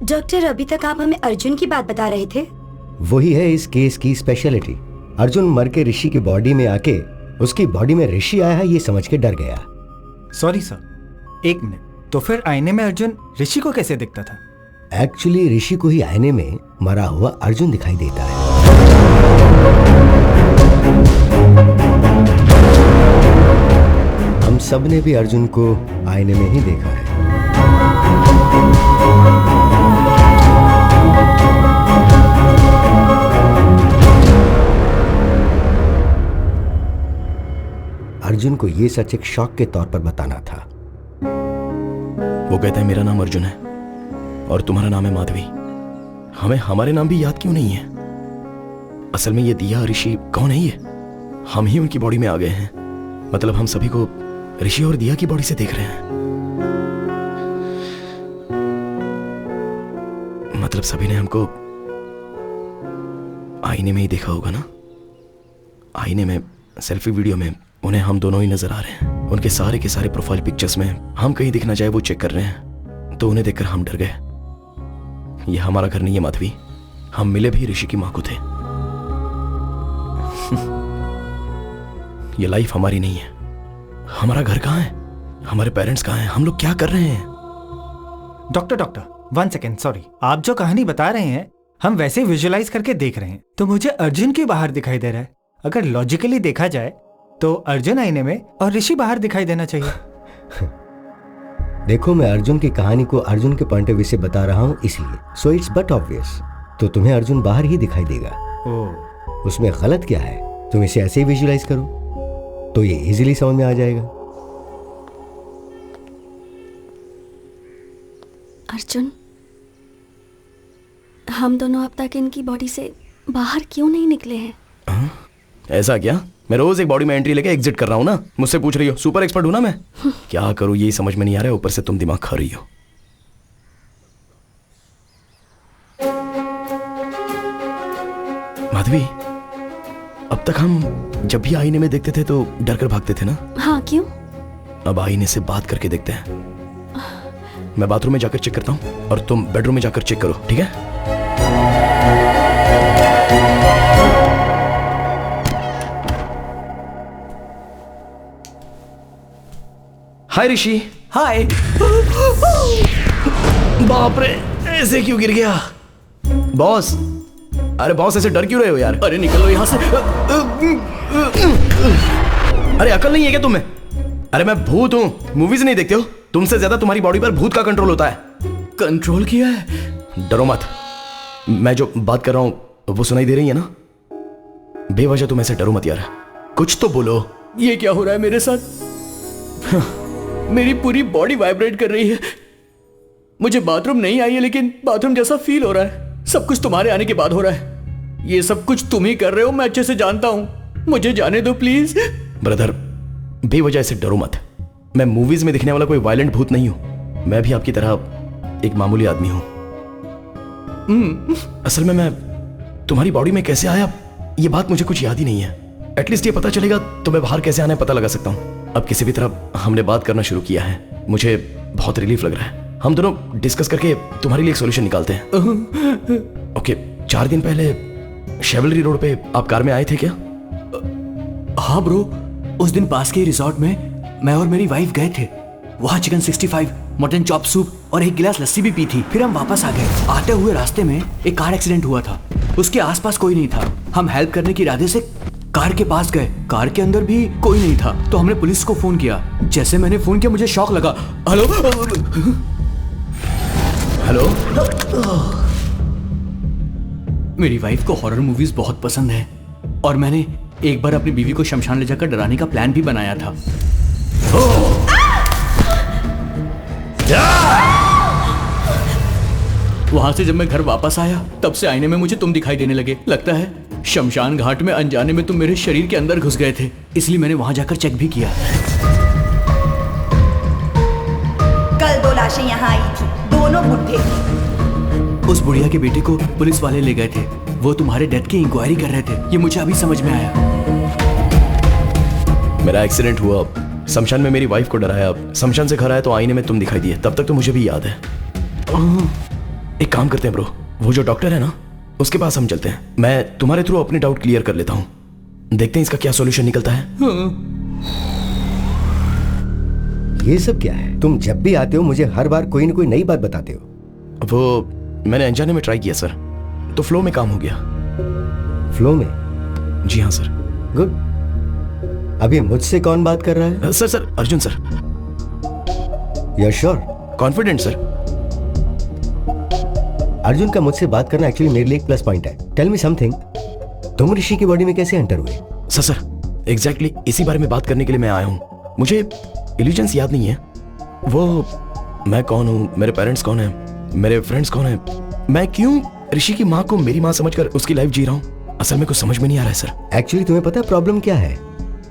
डॉक्टर, अभी तक आप हमें अर्जुन की बात बता रहे थे। वही है इस केस की स्पेशलिटी। अर्जुन मर के ऋषि की बॉडी में आके उसकी बॉडी में ऋषि आया है ये समझ के डर गया। सॉरी सर, एक मिनट। तो फिर आईने में अर्जुन ऋषि को कैसे दिखता था? एक्चुअली ऋषि को ही आईने में मरा हुआ अर्जुन दिखाई देता है। हम सब ने भी अर्जुन को आईने में ही देखा है। अर्जुन को ये सच एक शॉक के तौर पर बताना था। वो कहता है मेरा नाम अर्जुन है और तुम्हारा नाम है माधवी। हमें हमारे नाम भी याद क्यों नहीं है? असल में ये दिया ऋषि कौन है? ये हम ही उनकी बॉडी में आ गए हैं। मतलब हम सभी को ऋषि और दिया की बॉडी से देख रहे हैं। मतलब सभी ने हमको आईने में ही देखा होगा ना। आईने में, सेल्फी वीडियो में उन्हें हम दोनों ही नजर आ रहे हैं। उनके सारे के सारे प्रोफाइल पिक्चर्स में हम कहीं दिख ना जाए वो चेक कर रहे हैं। तो उन्हें देखकर हम डर गए। ये हमारा घर नहीं है माधवी। हम मिले भी ऋषि की मां को थे। ये लाइफ हमारी नहीं है। हमारा घर कहाँ है? हमारे पेरेंट्स कहाँ हैं? हम लोग क्या कर रहे हैं? Doctor 1 second, sorry. आप जो कहानी बता रहे हैं हम वैसे विजुअलाइज करके देख रहे हैं। तो मुझे अर्जुन क्यों बाहर दिखाई दे रहा है? अगर लॉजिकली देखा जाए तो अर्जुन आईने में और ऋषि बाहर दिखाई देना चाहिए। देखो, मैं अर्जुन की कहानी को अर्जुन के पॉइंट ऑफ व्यू से बता रहा हूँ इसलिए। So it's but obvious. तो तुम्हें अर्जुन बाहर ही दिखाई देगा। उसमें गलत क्या है? तुम इसे ऐसे ही विजुअलाइज करो तो ये इजीली समझ में आ जाएगा। अर्जुन, हम दोनों अब तक इनकी बॉडी से बाहर क्यों नहीं निकले हैं? ऐसा क्या? मैं रोज एक बॉडी में एंट्री लेके एग्जिट कर रहा हूँ ना। मुझसे पूछ रही हो? सुपर एक्सपर्ट हूं ना मैं। क्या करूँ यही समझ में नहीं आ रहा है। ऊपर से तुम दिमाग खा रही हो। माधवी, अब तक हम जब भी आईने में देखते थे तो डर कर भागते थे ना। हाँ, क्यों? अब आईने से बात करके देखते हैं। मैं बाथरूम में जाकर चेक करता हूँ और तुम बेडरूम में जाकर चेक करो, ठीक है? हाय ऋषि। हाय। बाप रे, ऐसे क्यों गिर गया? बॉस, अरे बॉस ऐसे डर क्यों रहे हो यार? अरे निकलो यहाँ से। अरे अकल नहीं है क्या तुम्हें? अरे मैं भूत हूँ, मूवीज नहीं देखते हो? तुमसे ज्यादा तुम्हारी बॉडी पर भूत का कंट्रोल होता है। कंट्रोल किया है? डरो मत। मैं जो बात कर रहा हूँ वो सुनाई दे रही है ना? बेवजह तुम ऐसे डरो मत यार, कुछ तो बोलो। ये क्या हो रहा है मेरे साथ? मेरी पूरी बॉडी वाइब्रेट कर रही है। मुझे बाथरूम नहीं आई है, लेकिन बाथरूम जैसा फील हो रहा है। सब कुछ तुम्हारे आने के बाद हो रहा है। ये सब कुछ तुम ही कर रहे हो, मैं अच्छे से जानता हूं। मुझे जाने दो प्लीज। ब्रदर, बेवजह ऐसे डरो मत। मैं मूवीज में दिखने वाला कोई वायलेंट भूत नहीं हूं। मैं भी आपकी तरह एक मामूली आदमी हूं। असल में मैं तुम्हारी बॉडी में कैसे आया ये बात मुझे कुछ याद ही नहीं है। एटलीस्ट ये पता चलेगा तो मैं बाहर कैसे आना है पता लगा सकता हूं। अब किसी भी तरह हमने बात करना शुरू किया है, मुझे बहुत रिलीफ लग रहा है। हम दोनों डिस्कस करके तुम्हारे लिए एक सॉल्यूशन निकालते हैं। ओके, 4 दिन पहले शेवलरी रोड पे आप कार में आए थे क्या? हाँ ब्रो, उस दिन पास के रिसोर्ट में मैं और मेरी वाइफ गए थे। वहाँ चिकन 65, मटन चॉप सूप और एक गिलास लस्सी भी पी थी। फिर हम वापस आ गए। आते हुए रास्ते में एक कार एक्सीडेंट हुआ था। उसके आसपास कोई नहीं था। हम हेल्प करने के इरादे से कार के पास गए। कार के अंदर भी कोई नहीं था, तो हमने पुलिस को फोन किया। जैसे मैंने फोन किया मुझे शॉक लगा। Hello hello. मेरी वाइफ को हॉरर मूवीज बहुत पसंद है और मैंने एक बार अपनी बीवी को शमशान ले जाकर डराने का प्लान भी बनाया था। वहां से जब मैं घर वापस आया तब से आईने में मुझे तुम दिखाई देने लगे। लगता है शमशान घाट में अनजाने में तुम मेरे शरीर के अंदर घुस गए थे, इसलिए मैंने वहां जाकर चेक भी किया। कल 2 लाशें यहाँ आई थी, दोनों बुढ़े थे। उस बुढ़िया के बेटे को पुलिस वाले ले गए थे। वो तुम्हारे डेथ की इंक्वायरी कर रहे थे। ये मुझे अभी समझ में आया। मेरा एक्सीडेंट हुआ, शमशान में मेरी वाइफ को डराया। शमशान से घर आया तो आईने में तुम दिखाई दिए। तब तक तो मुझे भी याद है। एक काम करते हैं ब्रो, वो जो डॉक्टर है ना उसके पास हम चलते हैं। मैं तुम्हारे थ्रू अपने डाउट क्लियर कर लेता हूँ। देखते हैं इसका क्या सॉल्यूशन निकलता है। ये सब क्या है? तुम जब भी आते हो मुझे हर बार कोई ना कोई नई बात बताते हो। वो मैंने अनजाने में ट्राई किया सर, तो फ्लो में काम हो गया। फ्लो में? जी हाँ सर। गुड। अभी मुझसे कौन बात कर रहा है? Sir Arjun sir. You sure? Confident sir. Arjun का मुझसे बात करना एक्चुअली मेरे लिए एक प्लस पॉइंट है। टेल मी समथिंग, तुम ऋषि की बॉडी में कैसे एंटर हुए? सर एग्जैक्टली इसी बारे में बात करने के लिए मैं आया हूँ। मुझे इल्यूजन्स याद नहीं है। वो मैं कौन हूँ, मेरे पेरेंट्स कौन है, मेरे फ्रेंड्स कौन है, मैं क्यों ऋषि की माँ को मेरी माँ समझकर उसकी लाइफ जी रहा हूँ, असल में कुछ समझ में नहीं आ रहा है सर। एक्चुअली तुम्हें पता है प्रॉब्लम क्या है?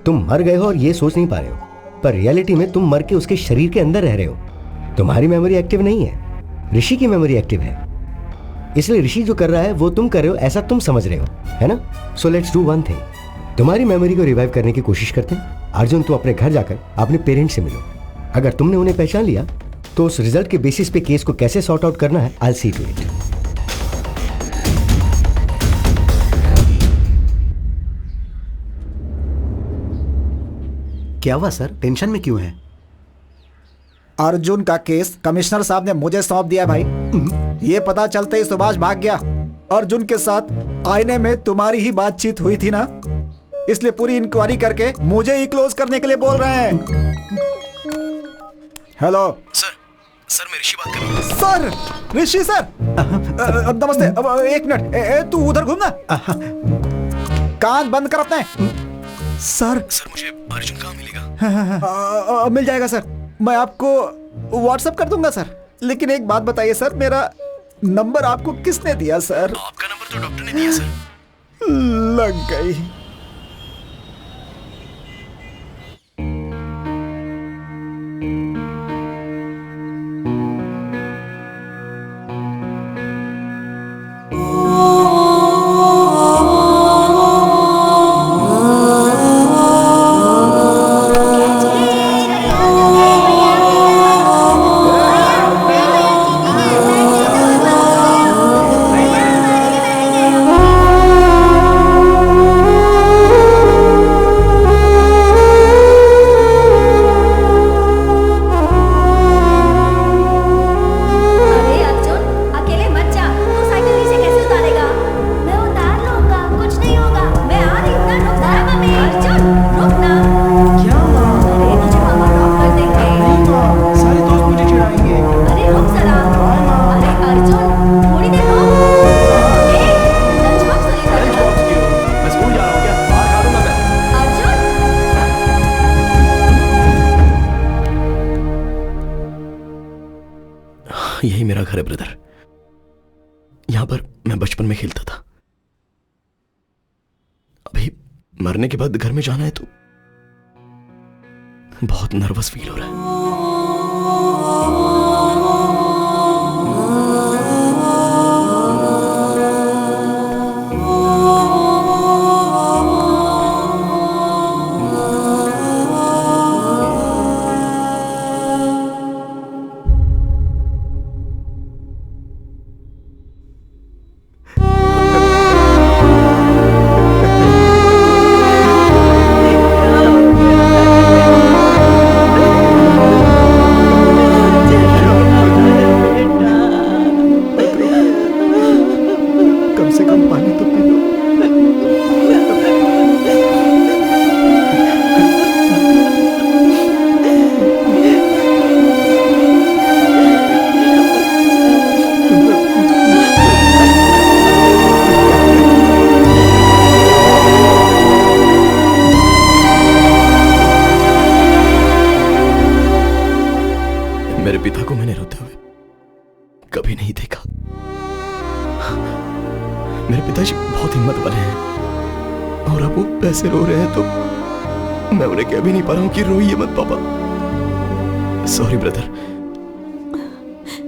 तुम मर गए हो और ये सोच नहीं पा रहे हो, पर रियलिटी में तुम मर के उसके शरीर के अंदर रह रहे हो। तुम्हारी मेमोरी एक्टिव नहीं है, ऋषि की मेमोरी एक्टिव है। इसलिए ऋषि जो कर रहा है वो तुम कर रहे हो ऐसा तुम समझ रहे हो, है ना? So let's do one thing, तुम्हारी मेमोरी को रिवाइव करने की कोशिश करते हैं। अर्जुन, तुम अपने घर जाकर अपने पेरेंट्स से मिलो। अगर तुमने उन्हें पहचान लिया तो उस रिजल्ट के बेसिस पे केस को कैसे सॉर्ट आउट करना है, I will see to it. क्या हुआ सर, टेंशन में क्यों है? अर्जुन का केस कमिश्नर साहब ने मुझे सौंप दिया भाई। ये पता चलते ही सुभाष भाग गया। अर्जुन के साथ आईने में तुम्हारी ही बातचीत हुई थी ना, इसलिए पूरी इंक्वायरी करके मुझे ही क्लोज करने के लिए बोल रहे हैं। हेलो सर मैं ऋषि बात कर रहा हूँ। सर, ऋषि सर, नमस्ते। एक मिनट, तू उधर घूमना, कान बंद कर अपने। सर मुझे अर्जुन कहाँ मिलेगा? मिल जाएगा सर, मैं आपको व्हाट्सएप कर दूंगा सर। लेकिन एक बात बताइए सर, मेरा नंबर आपको किसने दिया सर? आपका नंबर तो डॉक्टर ने दिया सर। लग गई। यही मेरा घर है ब्रदर। यहां पर मैं बचपन में खेलता था। अभी मरने के बाद घर में जाना है तो बहुत नर्वस फील हो रहा है। कम से कम पानी तो पी लो। मेरे पिता को मैंने रोते हुए कभी नहीं देखा। मेरे पिताजी बहुत हिम्मत वाले हैं और अब वो पैसे रो रहे हैं तो मैं उन्हें कह भी नहीं पा रहा हूं कि रोइए मत पापा। सॉरी ब्रदर,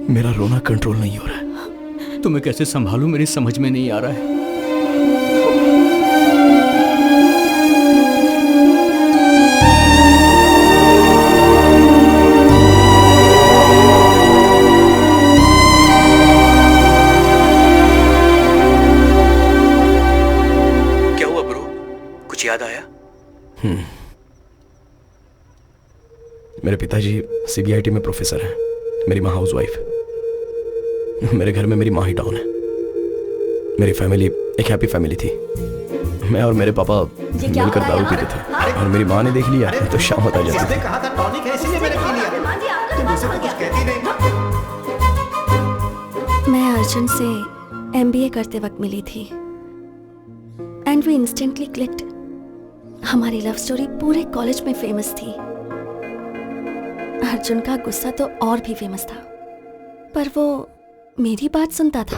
मेरा रोना कंट्रोल नहीं हो रहा है। तुम्हें कैसे संभालूं मेरी समझ में नहीं आ रहा है। याद आया? मेरे पिताजी सीबीआईटी में प्रोफेसर हैं, मेरी माँ हाउसवाइफ। मेरे घर में मेरी माँ ही डॉन है। मेरी फैमिली एक हैप्पी फैमिली थी। मैं और मेरे पापा मिलकर दारू पीते थे और मेरी माँ ने देख लिया तो शाम होता जाती थी। कहा था टॉनिक है इसीलिए मैंने पी लिया। तुम मुझसे तो कुछ कहती नहीं। मैं अर्जुन से एमबीए करते वक्त मिली थी एंड वी इंस्टेंटली क्लिक्ड। हमारी लव स्टोरी पूरे कॉलेज में फेमस थी। अर्जुन का गुस्सा तो और भी फेमस था, पर वो मेरी बात सुनता था।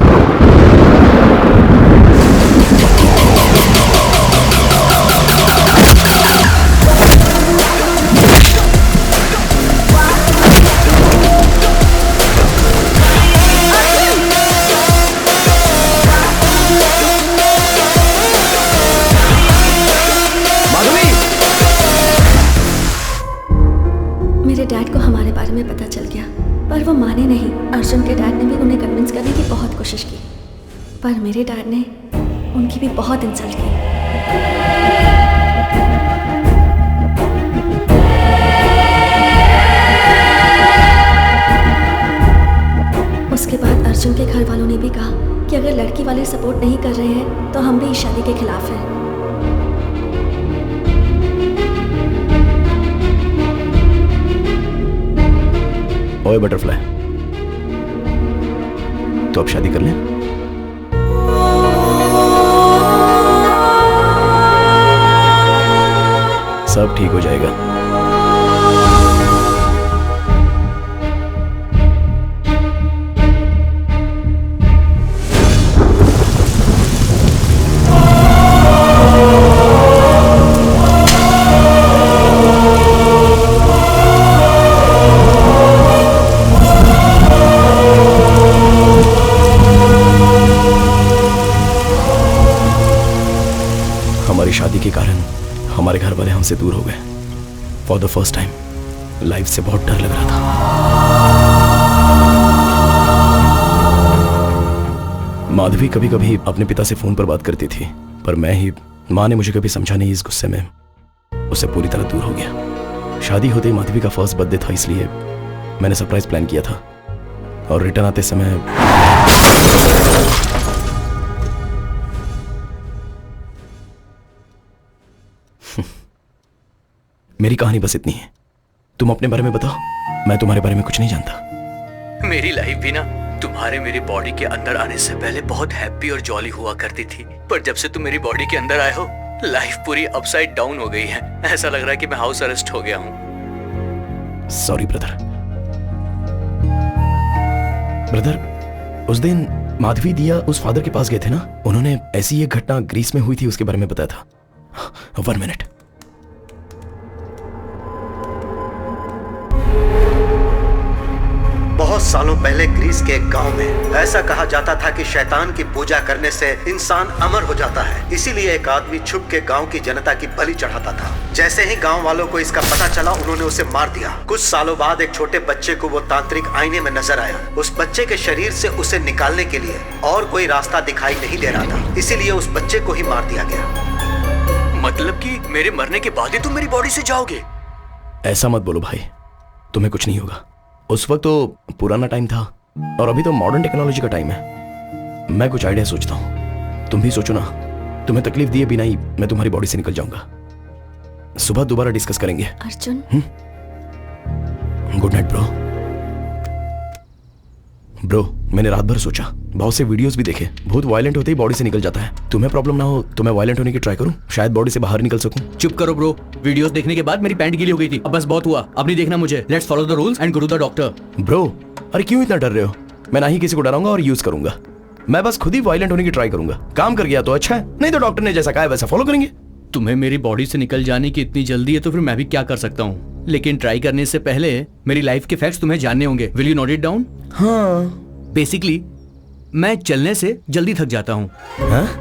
मेरे डैड को हमारे बारे में पता चल गया, पर वो माने नहीं। अर्जुन के डैड ने भी उन्हें कन्विंस करने की बहुत कोशिश की, पर मेरे डैड ने उनकी भी बहुत इंसल्ट की। उसके बाद अर्जुन के घर वालों ने भी कहा कि अगर लड़की वाले सपोर्ट नहीं कर रहे हैं तो हम भी इस शादी के खिलाफ हैं। ओए बटरफ्लाई, तो अब शादी कर लें? सब ठीक हो जाएगा। हमारी शादी के कारण हमारे घर वाले हमसे दूर हो गए। For the first time life से बहुत डर लग रहा था। माधवी कभी कभी अपने पिता से फोन पर बात करती थी, पर माँ ने मुझे कभी समझा नहीं। इस गुस्से में उससे पूरी तरह दूर हो गया। शादी होते ही माधवी का फर्स्ट बर्थडे था, इसलिए मैंने सरप्राइज प्लान किया था और रिटर्न आते समय मेरी कहानी बस इतनी है। तुम अपने बारे में बताओ, मैं तुम्हारे बारे में कुछ नहीं जानता। मेरी लाइफ भी ना तुम्हारे मेरी बॉडी के अंदर आने से पहले बहुत हैप्पी और जॉली हुआ करती थी, पर जब से तुम मेरी बॉडी के अंदर आए हो लाइफ पूरी अपसाइड डाउन हो गई है। ऐसा लग रहा है कि मैं हाउस अरेस्ट हो गया हूँ। सॉरी ब्रदर, ब्रदर, उस दिन माधवी दिया उस फादर के पास गए थे ना, उन्होंने ऐसी एक घटना ग्रीस में हुई थी उसके बारे में बताया था। 1 मिनट। बहुत सालों पहले ग्रीस के एक गांव में ऐसा कहा जाता था कि शैतान की पूजा करने से इंसान अमर हो जाता है। इसीलिए एक आदमी छुप के गांव की जनता की बलि चढ़ाता था। जैसे ही गांव वालों को इसका पता चला, उन्होंने उसे मार दिया। कुछ सालों बाद एक छोटे बच्चे को वो तांत्रिक आईने में नजर आया। उस बच्चे के शरीर से उसे निकालने के लिए और कोई रास्ता दिखाई नहीं दे रहा था, इसीलिए उस बच्चे को ही मार दिया गया। मतलब कि मेरे मरने के बाद ही तुम मेरी बॉडी से जाओगे? ऐसा मत बोलो भाई, तुम्हें कुछ नहीं होगा। उस वक्त तो पुराना टाइम था और अभी तो मॉडर्न टेक्नोलॉजी का टाइम है। मैं कुछ आइडिया सोचता हूँ, तुम भी सोचो ना। तुम्हें तकलीफ दिए बिना ही मैं तुम्हारी बॉडी से निकल जाऊंगा। सुबह दोबारा डिस्कस करेंगे। Arjun, good night bro. Bro, मैंने रात भर सोचा, बहुत से वीडियोस भी देखे, भूत वायलेंट होते ही बॉडी से निकल जाता है। तुम्हें प्रॉब्लम ना हो तो मैं वायलेंट होने की ट्राई करूं, शायद बॉडी से बाहर निकल सकूं। चुप करो ब्रो, वीडियोस देखने के बाद मेरी पैंट गीली हो गई थी। अब बस बहुत हुआ, अब नहीं देखना मुझे। Let's follow the rules and go to the doctor. Bro, अरे क्यों इतना डर रहे हो? मैं ना ही किसी को डराऊंगा और यूज करूंगा। मैं बस खुद ही वायलेंट होने की ट्राई करूंगा। काम कर गया तो अच्छा है, नहीं तो डॉक्टर ने जैसा कहा है वैसा फॉलो करेंगे। तुम्हें मेरी बॉडी से निकल जाने की इतनी जल्दी है तो फिर मैं भी क्या कर सकता हूँ। लेकिन ट्राई करने से पहले मेरी लाइफ के फैक्ट्स तुम्हें जानने होंगे। Will you note it down? हाँ। बेसिकली मैं चलने से जल्दी थक जाता हूँ।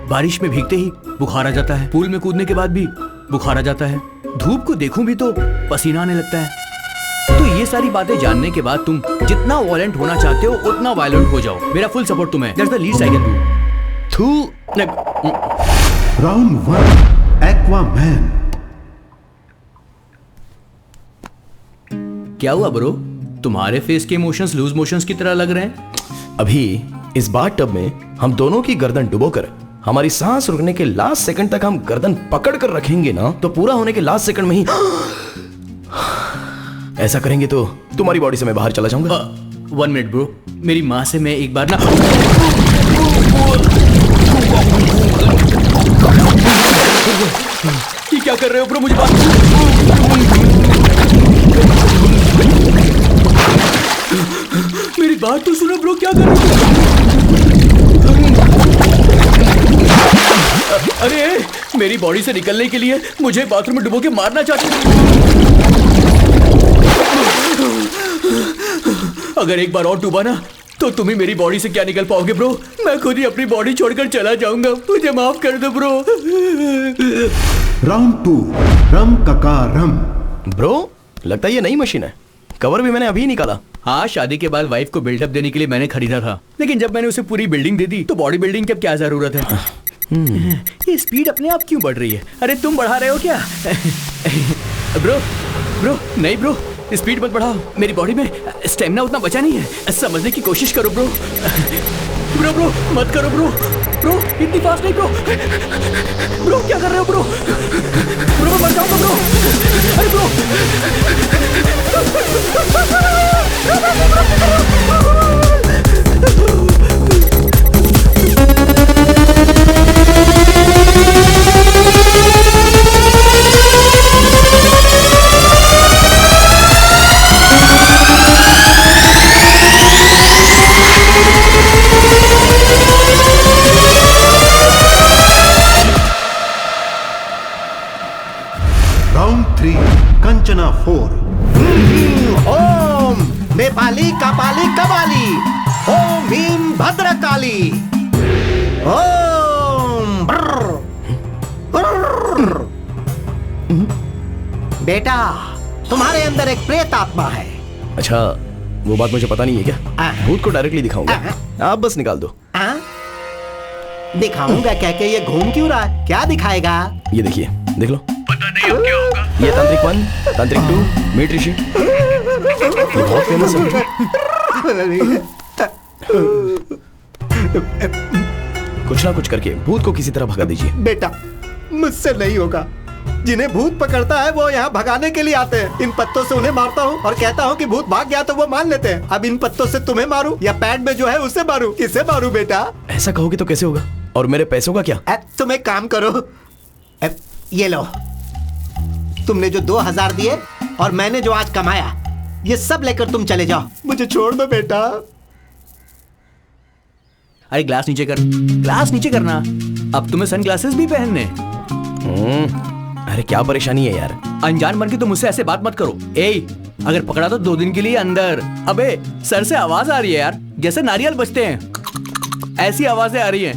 बारिश में भीगते ही बुखार आ जाता है, पूल में कूदने के बाद भी बुखार आ जाता है, धूप को देखूं भी तो पसीना आने लगता है। तो ये सारी बातें जानने के बाद तुम जितना वायलेंट होना चाहते हो उतना वायलेंट हो जाओ। मेरा फुल सपोर्ट तुम्हें। That's the least I can do. Round 1, Aquaman. क्या हुआ ब्रो? तुम्हारे फेस के इमोशंस लूज मोशंस की तरह लग रहे हैं। अभी इस बाथ टब में हम दोनों की गर्दन डुबोकर हमारी सांस रुकने के लास्ट सेकंड तक हम गर्दन पकड़ कर रखेंगे ना, तो पूरा होने के लास्ट सेकंड में ही ऐसा करेंगे तो तुम्हारी बॉडी से मैं बाहर चला जाऊंगा। 1 मिनट ब्रो, मेरी माँ से मैं एक बार ना। ये क्या कर रहे हो ब्रो? मुझे बात मेरी बात तो सुनो ब्रो, क्या कर रहे हो? अरे मेरी बॉडी से निकलने के लिए मुझे बाथरूम में डुबो के मारना चाहते हो? अगर एक बार और डूबा ना तो तुम ही मेरी बॉडी से क्या निकल पाओगे ब्रो। मैं खुद ही अपनी बॉडी छोड़कर चला जाऊंगा, मुझे माफ कर दो ब्रो। राउंड 2, रम कका रम। ब्रो, लगता है ये नई मशीन है। कवर भी मैंने अभी निकाला। हाँ, शादी के बाद वाइफ को बिल्डअप देने के लिए मैंने खरीदा था, लेकिन जब मैंने उसे पूरी बिल्डिंग दे दी तो बॉडी बिल्डिंग की अब क्या जरूरत है। ये स्पीड अपने आप क्यों बढ़ रही है? अरे तुम बढ़ा रहे हो क्या? ब्रो नहीं ब्रो, स्पीड मत बढ़ाओ, मेरी बॉडी में स्टेमिना उतना बचा नहीं है। समझने की कोशिश करो ब्रो। ब्रो मत करो ब्रो, इतनी फास्ट नहीं ब्रो। क्या कर रहे हो ब्रो? मैं मर जाऊंगा ब्रो। अरे ब्रो राउंड 3, कंचना 4। ओम नेपाली कपाली कबाली, ओम भीम भद्रकाली, ओम बेटा, तुम्हारे अंदर एक प्रेत आत्मा है। अच्छा, वो बात मुझे पता नहीं है क्या? भूत को डायरेक्टली दिखाऊंगा, आप बस निकाल दो। दिखाऊंगा कह के ये घूम क्यों रहा है? क्या दिखाएगा? ये देखिए, देख लो। पता नहीं अब क्या होगा। ये तांत्रिक 1, तांत्रिक 2, मीट ऋषि, ये बहुत फेमस है। कुछ ना कुछ करके भूत को किसी तरह भगा दीजिए। बेटा, मुझसे नहीं होगा। जिन्हें भूत पकड़ता है वो यहाँ भगाने के लिए आते हैं। इन पत्तों से उन्हें मारता हूँ और कहता हूँ कि भूत भाग गया तो वो मान लेते हैं। अब इन पत्तों से तुम्हें मारूं या पैड में जो है उससे मारूं? किससे मारूं बेटा? ऐसा कहोगे तो कैसे होगा? और मेरे पैसों का क्या? तुम एक काम करो, ये लो, तुमने जो 2000 दिए और मैंने जो आज कमाया, ये सब लेकर तुम चले जाओ। मुझे छोड़ दो बेटा। अरे ग्लास नीचे कर, ग्लास नीचे करना। अब तुम्हें सन ग्लासेस भी पहनने। अरे क्या परेशानी है यार? अनजान बन के तुम मुझसे ऐसे बात मत करो। ए, अगर पकड़ा तो 2 दिन के लिए अंदर। अबे सर से आवाज आ रही है यार, जैसे नारियल बजते हैं, ऐसी आवाजें आ रही हैं।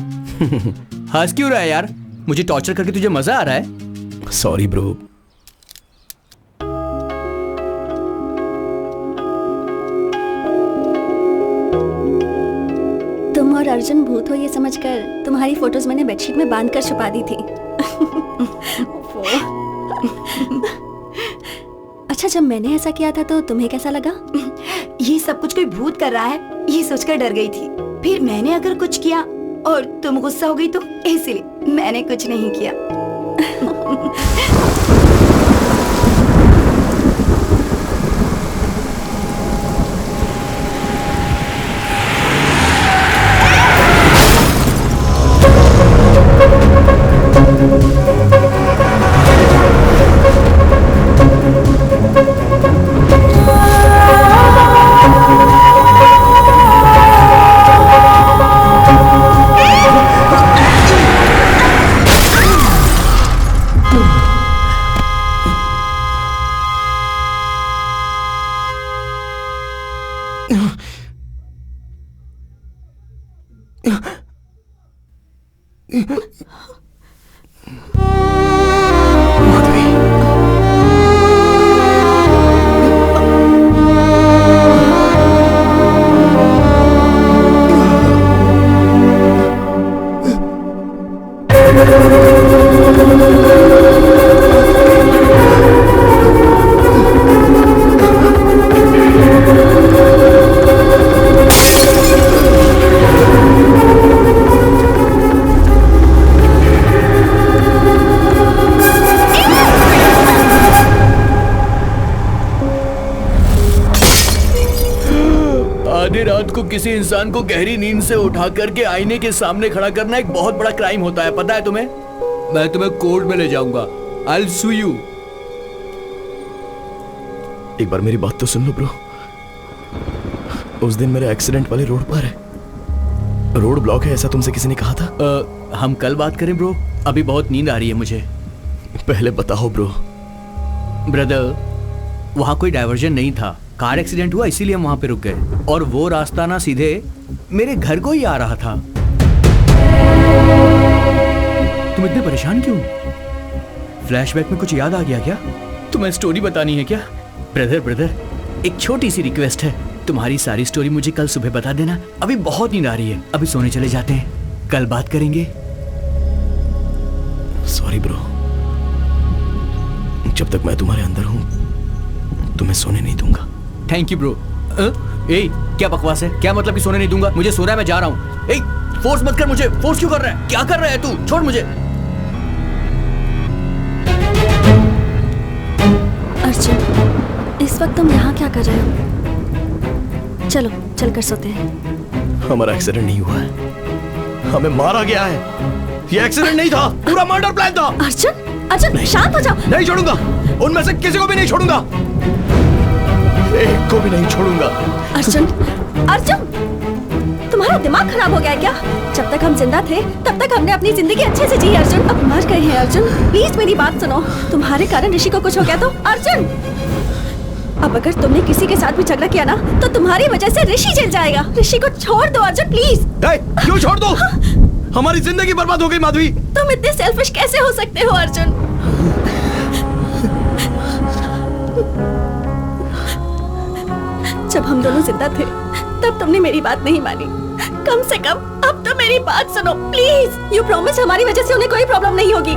हंस क्यों रहा है यार? मुझे टॉर्चर करके तुझे मजा आ रहा है? Sorry bro. तुम और अर्जुन भूत हो ये समझकर तुम्हारी फोटोज मैंने बेडशीट में बांध कर छुपा दी थी। अच्छा, जब मैंने ऐसा किया था तो तुम्हें कैसा लगा? ये सब कुछ कोई भूत कर रहा है ये सोचकर डर गई थी। फिर मैंने अगर कुछ किया और तुम गुस्सा हो गई तो इसलिए मैंने कुछ नहीं किया। किसी इंसान को गहरी नींद से उठा करके आईने के सामने खड़ा करना एक बहुत बड़ा क्राइम होता है, पता है तुम्हें? मैं तुम्हें कोर्ट में ले जाऊंगा। I'll sue you। एक बार मेरी बात तो सुन लो ब्रो। उस दिन मेरे एक्सीडेंट वाले रोड पर है, रोड ब्लॉक है, ऐसा तुमसे किसी ने कहा था? हम कल बात करें ब्रो, अभी बहुत नींद आ रही है मुझे। पहले बताओ ब्रो। ब्रदर, वहां कोई डायवर्जन नहीं था, कार एक्सीडेंट हुआ इसीलिए हम वहां पे रुक गए, और वो रास्ता ना सीधे मेरे घर को ही आ रहा था। तुम इतने परेशान क्यों? फ्लैशबैक में कुछ याद आ गया क्या? तुम्हें स्टोरी बतानी है क्या? ब्रदर, एक छोटी सी रिक्वेस्ट है, तुम्हारी सारी स्टोरी मुझे कल सुबह बता देना। अभी बहुत नींद आ रही है, अभी सोने चले जाते हैं, कल बात करेंगे। सॉरी ब्रो, जब तक मैं तुम्हारे अंदर हूं तुम्हें सोने नहीं दूंगा। Thank you bro. ए, क्या बकवास है? क्या मतलब कि सोने नहीं दूंगा? मुझे सोना है, मैं जा रहा हूँ। ए, फोर्स मत कर मुझे। फोर्स क्यों कर रहा है? क्या कर रहा है तू? छोड़ मुझे। अर्जुन, इस वक्त तुम यहाँ क्या कर रहे हो? चलो चलकर सोते हैं। हमारा एक्सीडेंट नहीं हुआ है, हमें मारा गया है। ये एक्सीडेंट नहीं था, पूरा मर्डर प्लान था। अर्जुन, शांत हो जाओ। नहीं छोड़ूंगा, उनमें से किसी को भी नहीं छोड़ूंगा, एक को भी नहीं छोड़ूंगा। अर्जुन, तुम्हारा दिमाग खराब हो गया क्या? जब तक हम जिंदा थे तब तक हमने अपनी जिंदगी अच्छे से जी। अर्जुन, अब मर गए हैं। अर्जुन प्लीज मेरी बात सुनो, तुम्हारे कारण ऋषि को कुछ हो गया तो अर्जुन, अब अगर तुमने किसी के साथ भी झगड़ा किया ना तो तुम्हारी वजह से ऋषि जल जाएगा। ऋषि को छोड़ दो अर्जुन, प्लीज। क्यों छोड़ दो? हमारी जिंदगी बर्बाद हो गई माधवी। तुम इतने सेल्फिश कैसे हो सकते हो अर्जुन? जब हम दोनों जिंदा थे तब तुमने मेरी बात नहीं मानी। कम से कम अब तो मेरी बात सुनो प्लीज। यू प्रॉमिस हमारी वजह से उन्हें कोई प्रॉब्लम नहीं होगी।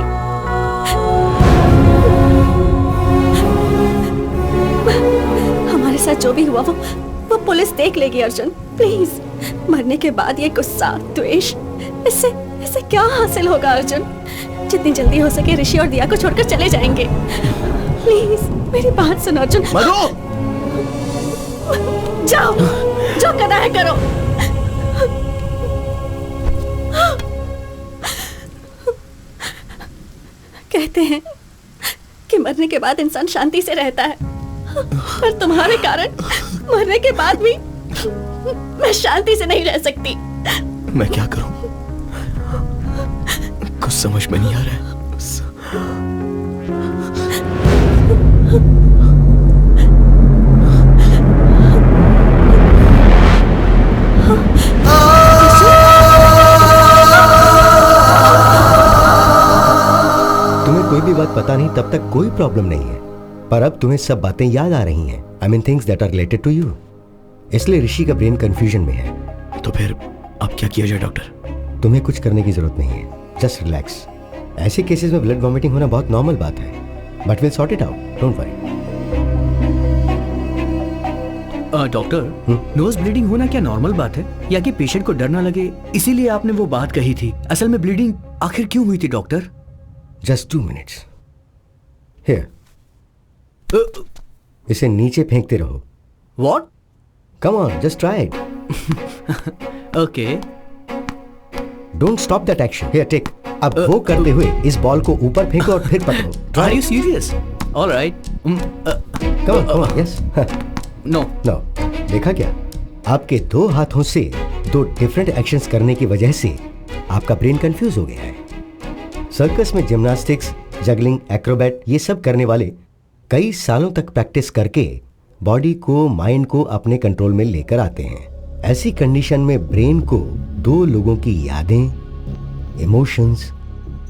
हमारे साथ जो भी हुआ वो पुलिस देख लेगी अर्जुन, प्लीज। मरने के बाद ये गुस्सा, द्वेष, इससे क्या हासिल होगा अर्जुन? जितनी जल्दी हो सके ऋषि और दिया को छोड़कर चले जाएंगे। प्लीज मेरी बात सुनो अर्जुन। जाओ, जो करना है करो। कहते हैं कि मरने के बाद इंसान शांति से रहता है, पर तुम्हारे कारण मरने के बाद भी मैं शांति से नहीं रह सकती। मैं क्या करूं? कुछ समझ में नहीं आ रहा है। तुम्हें कोई भी बात पता नहीं तब तक कोई प्रॉब्लम नहीं है, पर अब तुम्हें सब बातें याद आ रही हैं। I mean things that are related to you. इसलिए ऋषि का ब्रेन कंफ्यूजन में है। तो फिर अब क्या किया जाए डॉक्टर? तुम्हें कुछ करने की जरूरत नहीं है, जस्ट रिलैक्स। ऐसे केसेस में ब्लड वॉमिटिंग होना बहुत नॉर्मल बात है, but will sort it out, don't worry. Doctor, nose bleeding होना क्या नॉर्मल बात है, या कि पेशेंट को डर ना लगे इसीलिए आपने वो बात कही थी? असल में ब्लीडिंग आखिर क्यों हुई थी डॉक्टर? Just 2 minutes. हियर, इसे नीचे फेंकते रहो। What? Come on, just try it. Okay. Don't stop that action. Here, take. अब वो करते हुए इस बॉल को ऊपर फेंको और फिर पकड़ो। Are you serious? Alright. Come on, yes. No no, देखा क्या? आपके 2 हाथों से 2 डिफरेंट एक्शंस करने की वजह से आपका ब्रेन कंफ्यूज हो गया है। सर्कस में जिम्नास्टिक्स, जगलिंग, एक्रोबैट ये सब करने वाले कई सालों तक प्रैक्टिस करके बॉडी को, माइंड को अपने कंट्रोल में लेकर आते हैं। ऐसी कंडीशन में ब्रेन को 2 लोगों की यादें, इमोशंस,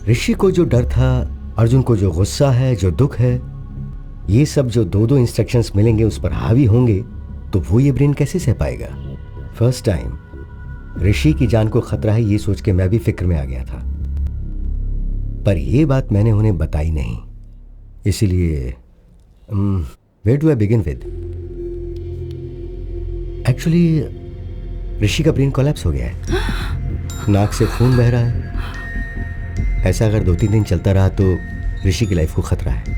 ऋषि को जो डर था, अर्जुन को जो गुस्सा है, जो दुख है, ये सब जो 2-2 इंस्ट्रक्शंस मिलेंगे उस पर हावी होंगे, तो वो ये ब्रेन कैसे सह पाएगा? फर्स्ट टाइम ऋषि की जान को खतरा है ये सोच के मैं भी फिक्र में आ गया था, पर ये बात मैंने उन्हें बताई नहीं। इसीलिए where do I begin with? Actually Rishi का ब्रेन कोलैप्स हो गया है, नाक से खून बह रहा है। ऐसा अगर 2-3 दिन चलता रहा तो ऋषि की लाइफ को खतरा है।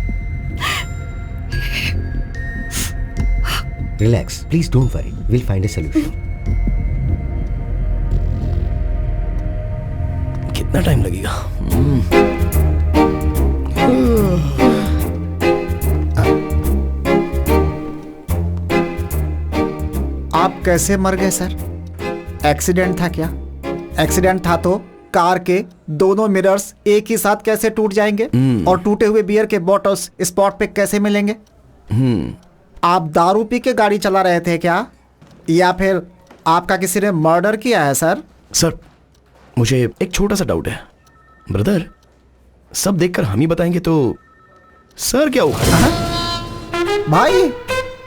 Relax please, don't worry, will find A solution. कितना टाइम लगेगा? आप कैसे मर गए सर? एक्सीडेंट था क्या? एक्सीडेंट था तो कार के दोनों मिरर्स एक ही साथ कैसे टूट जाएंगे? और टूटे हुए बियर के बॉटल्स स्पॉट पे कैसे मिलेंगे? आप दारू पी के गाड़ी चला रहे थे क्या, या फिर आपका किसी ने मर्डर किया है सर? सर, मुझे एक छोटा सा डाउट है। ब्रदर, सब देखकर हम ही बताएंगे तो सर क्या उखाड़ना? भाई,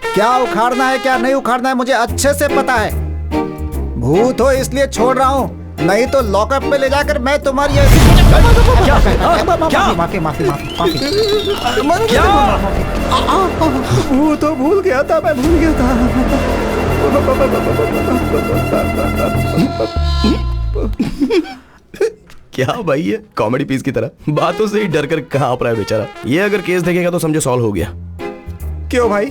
क्या उखाड़ना है क्या नहीं उखाड़ना है मुझे अच्छे से पता है। भूत हो इसलिए छोड़ रहा हूँ, नहीं तो लॉकअप में ले जाकर मैं तुम्हारी ऐसी वो तो भूल गया था, मैं भूल गया था। क्या भाई, ये कॉमेडी पीस की तरह बातों से ही डर कर कांप रहा है बेचारा। ये अगर केस देखेगा तो समझो सॉल्व हो गया। क्यों भाई,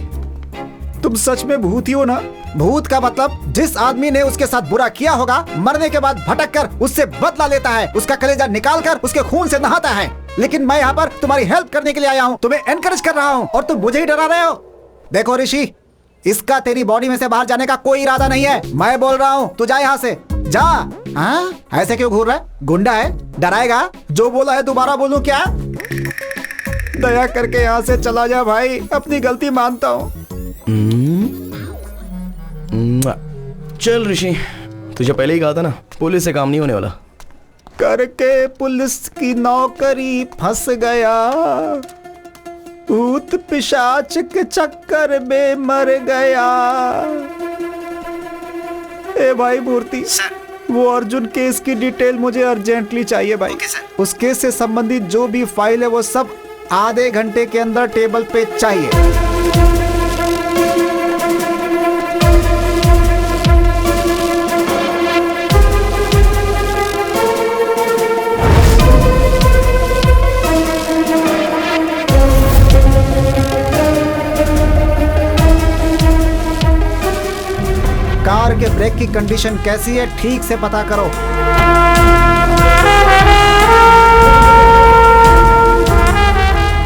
तुम सच में भूत ही हो ना? भूत का मतलब जिस आदमी ने उसके साथ बुरा किया होगा, मरने के बाद भटक कर उससे बदला लेता है, उसका कलेजा निकाल कर उसके खून से नहाता है। लेकिन मैं यहाँ पर तुम्हारी हेल्प करने के लिए आया हूँ, तुम्हें एनकरेज कर रहा हूँ, और तुम मुझे ही डरा रहे हो। देखो ऋषि, इसका तेरी बॉडी में से बाहर जाने का कोई इरादा नहीं है। मैं बोल रहा हूँ, तू जा यहाँ से, जा। हाँ, ऐसे क्यों घूर रहा है? गुंडा है, डराएगा? जो बोला है दोबारा बोलूं क्या? दया करके यहाँ से चला जा भाई, अपनी गलती मानता हूँ। चल ऋषि, तुझे पहले ही कहा था ना, पुलिस से काम नहीं होने वाला। करके पुलिस की नौकरी फंस गया, भूत पिशाच के चक्कर में मर गया। ए भाई मूर्ति, वो अर्जुन केस की डिटेल मुझे अर्जेंटली चाहिए भाई। उस केस से संबंधित जो भी फाइल है वो सब आधे घंटे के अंदर टेबल पे चाहिए। कार के ब्रेक की कंडीशन कैसी है ठीक से पता करो।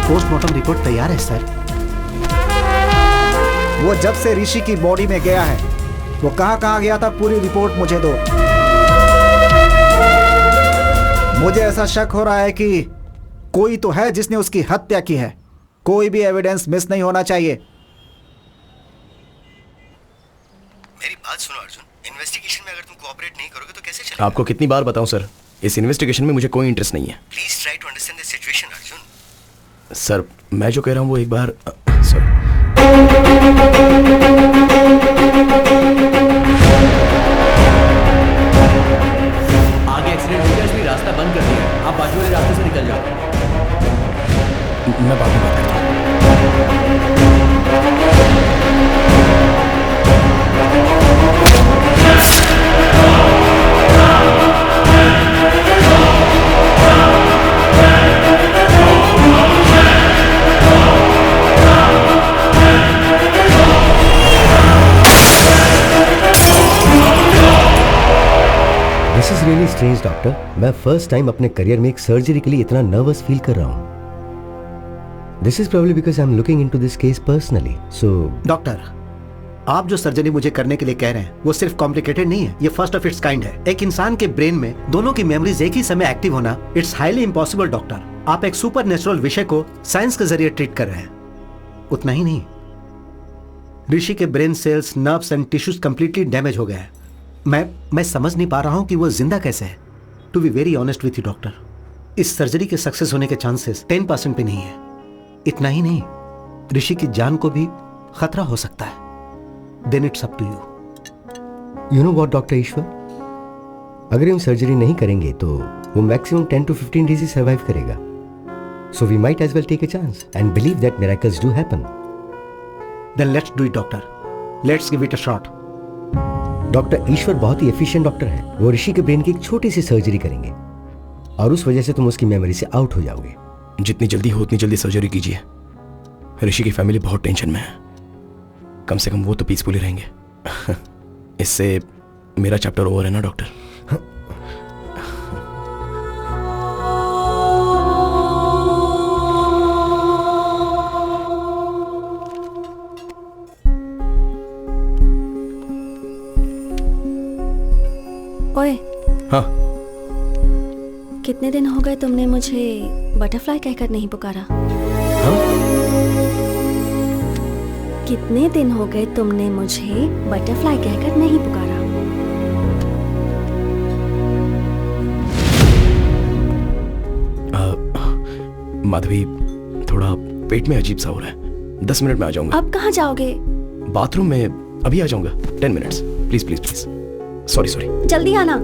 पोस्टमार्टम रिपोर्ट तैयार है सर। वो जब से ऋषि की बॉडी में गया है, वो कहाँ कहाँ गया था, पूरी रिपोर्ट मुझे दो। मुझे ऐसा शक हो रहा है कि कोई तो है जिसने उसकी हत्या की है। कोई भी एविडेंस मिस नहीं होना चाहिए। मेरी बात सुनो अर्जुन, इन्वेस्टिगेशन में अगर तुम कोऑपरेट नहीं करोगे तो कैसे चलेगा? आपको कितनी बार बताऊं सर, इस इन्वेस्टिगेशन में मुझे कोई इंटरेस्ट नहीं है। Please try to understand the situation Arjun. Sir मैं जो कह रहा हूं वो एक बार सॉरी। आगे एक्सीडेंट हो गया, इसलिए रास्ता बंद कर दिया। आप बाजू वाले रास्ते से निकल जाओ। मैं बाद में बात करता हूं। This is really strange doctor. मैं फर्स्ट टाइम अपने करियर में एक सर्जरी के लिए इतना नर्वस फील कर रहा हूँ। This is probably because I am looking into this case personally. So doctor, आप जो सर्जरी मुझे करने के लिए कह रहे हैं वो सिर्फ कॉम्प्लिकेटेड नहीं है, ये फर्स्ट ऑफ इट्स काइंड है। एक इंसान के ब्रेन में दोनों की मेमोरीज एक ही समय एक्टिव होना, इट्स हाईली इम्पॉसिबल डॉक्टर। आप एक सुपर नेचुरल विषय को साइंस के जरिए ट्रीट कर रहे हैं। उतना ही नहीं, ऋषि के brain cells, nerves and tissues completely damage हो गए हैं। मैं समझ नहीं पा रहा हूं कि वो जिंदा कैसे है। To be very honest with you doctor, इस सर्जरी के सक्सेस होने के चांसेस 10% भी नहीं है। इतना ही नहीं, ऋषि की जान को भी खतरा हो सकता है। Then it's up to you. You know what doctor Ishwar, अगर हम सर्जरी नहीं करेंगे तो वो मैक्सिमम 10 to 15 डेज ही सर्वाइव करेगा। So we might as well take a chance and believe that miracles do happen. Then let's do it doctor, let's give it a shot. Doctor Ishwar बहुत ही एफिशिएंट डॉक्टर है। वो ऋषि के brain की एक छोटी सी सर्जरी करेंगे और उस वजह से तुम उसकी मेमोरी से आउट हो जाओगे। जितनी जल्दी हो उतनी जल्दी सर्जरी कीजिए। ऋषि की फैमिली बहुत टेंशन में है, कम से कम वो तो पीसफुली रहेंगे। इससे मेरा चैप्टर ओवर है ना डॉक्टर। ओए, हाँ कितने दिन हो गए तुमने मुझे बटरफ्लाई कहकर नहीं पुकारा? हाँ? कितने दिन हो गए तुमने मुझे बटरफ्लाई कहकर नहीं पुकारा? माधवी, थोड़ा पेट में अजीब सा हो रहा है। 10 मिनट में आ जाऊंगा। अब कहाँ जाओगे? बाथरूम में अभी आ जाऊंगा। 10 minutes please please please. Sorry sorry. जल्दी आना।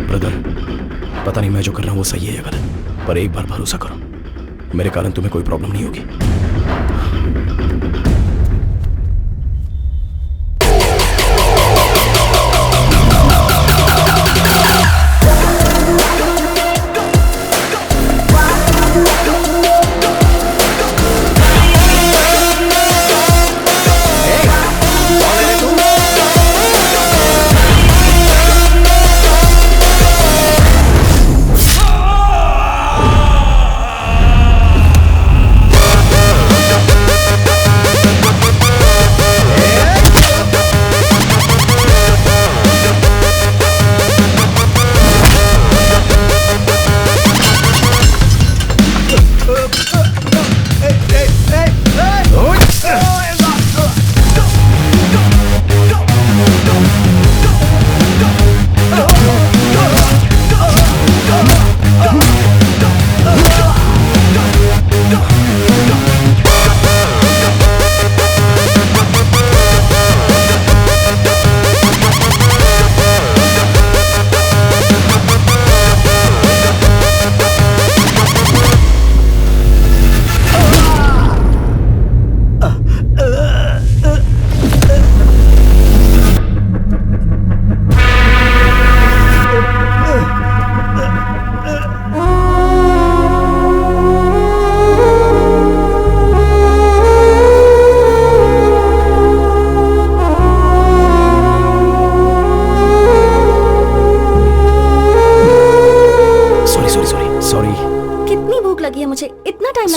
ब्रदर, पता नहीं मैं जो कर रहा हूं वो सही है या गलत, पर एक बार भरोसा करो, मेरे कारण तुम्हें कोई प्रॉब्लम नहीं होगी।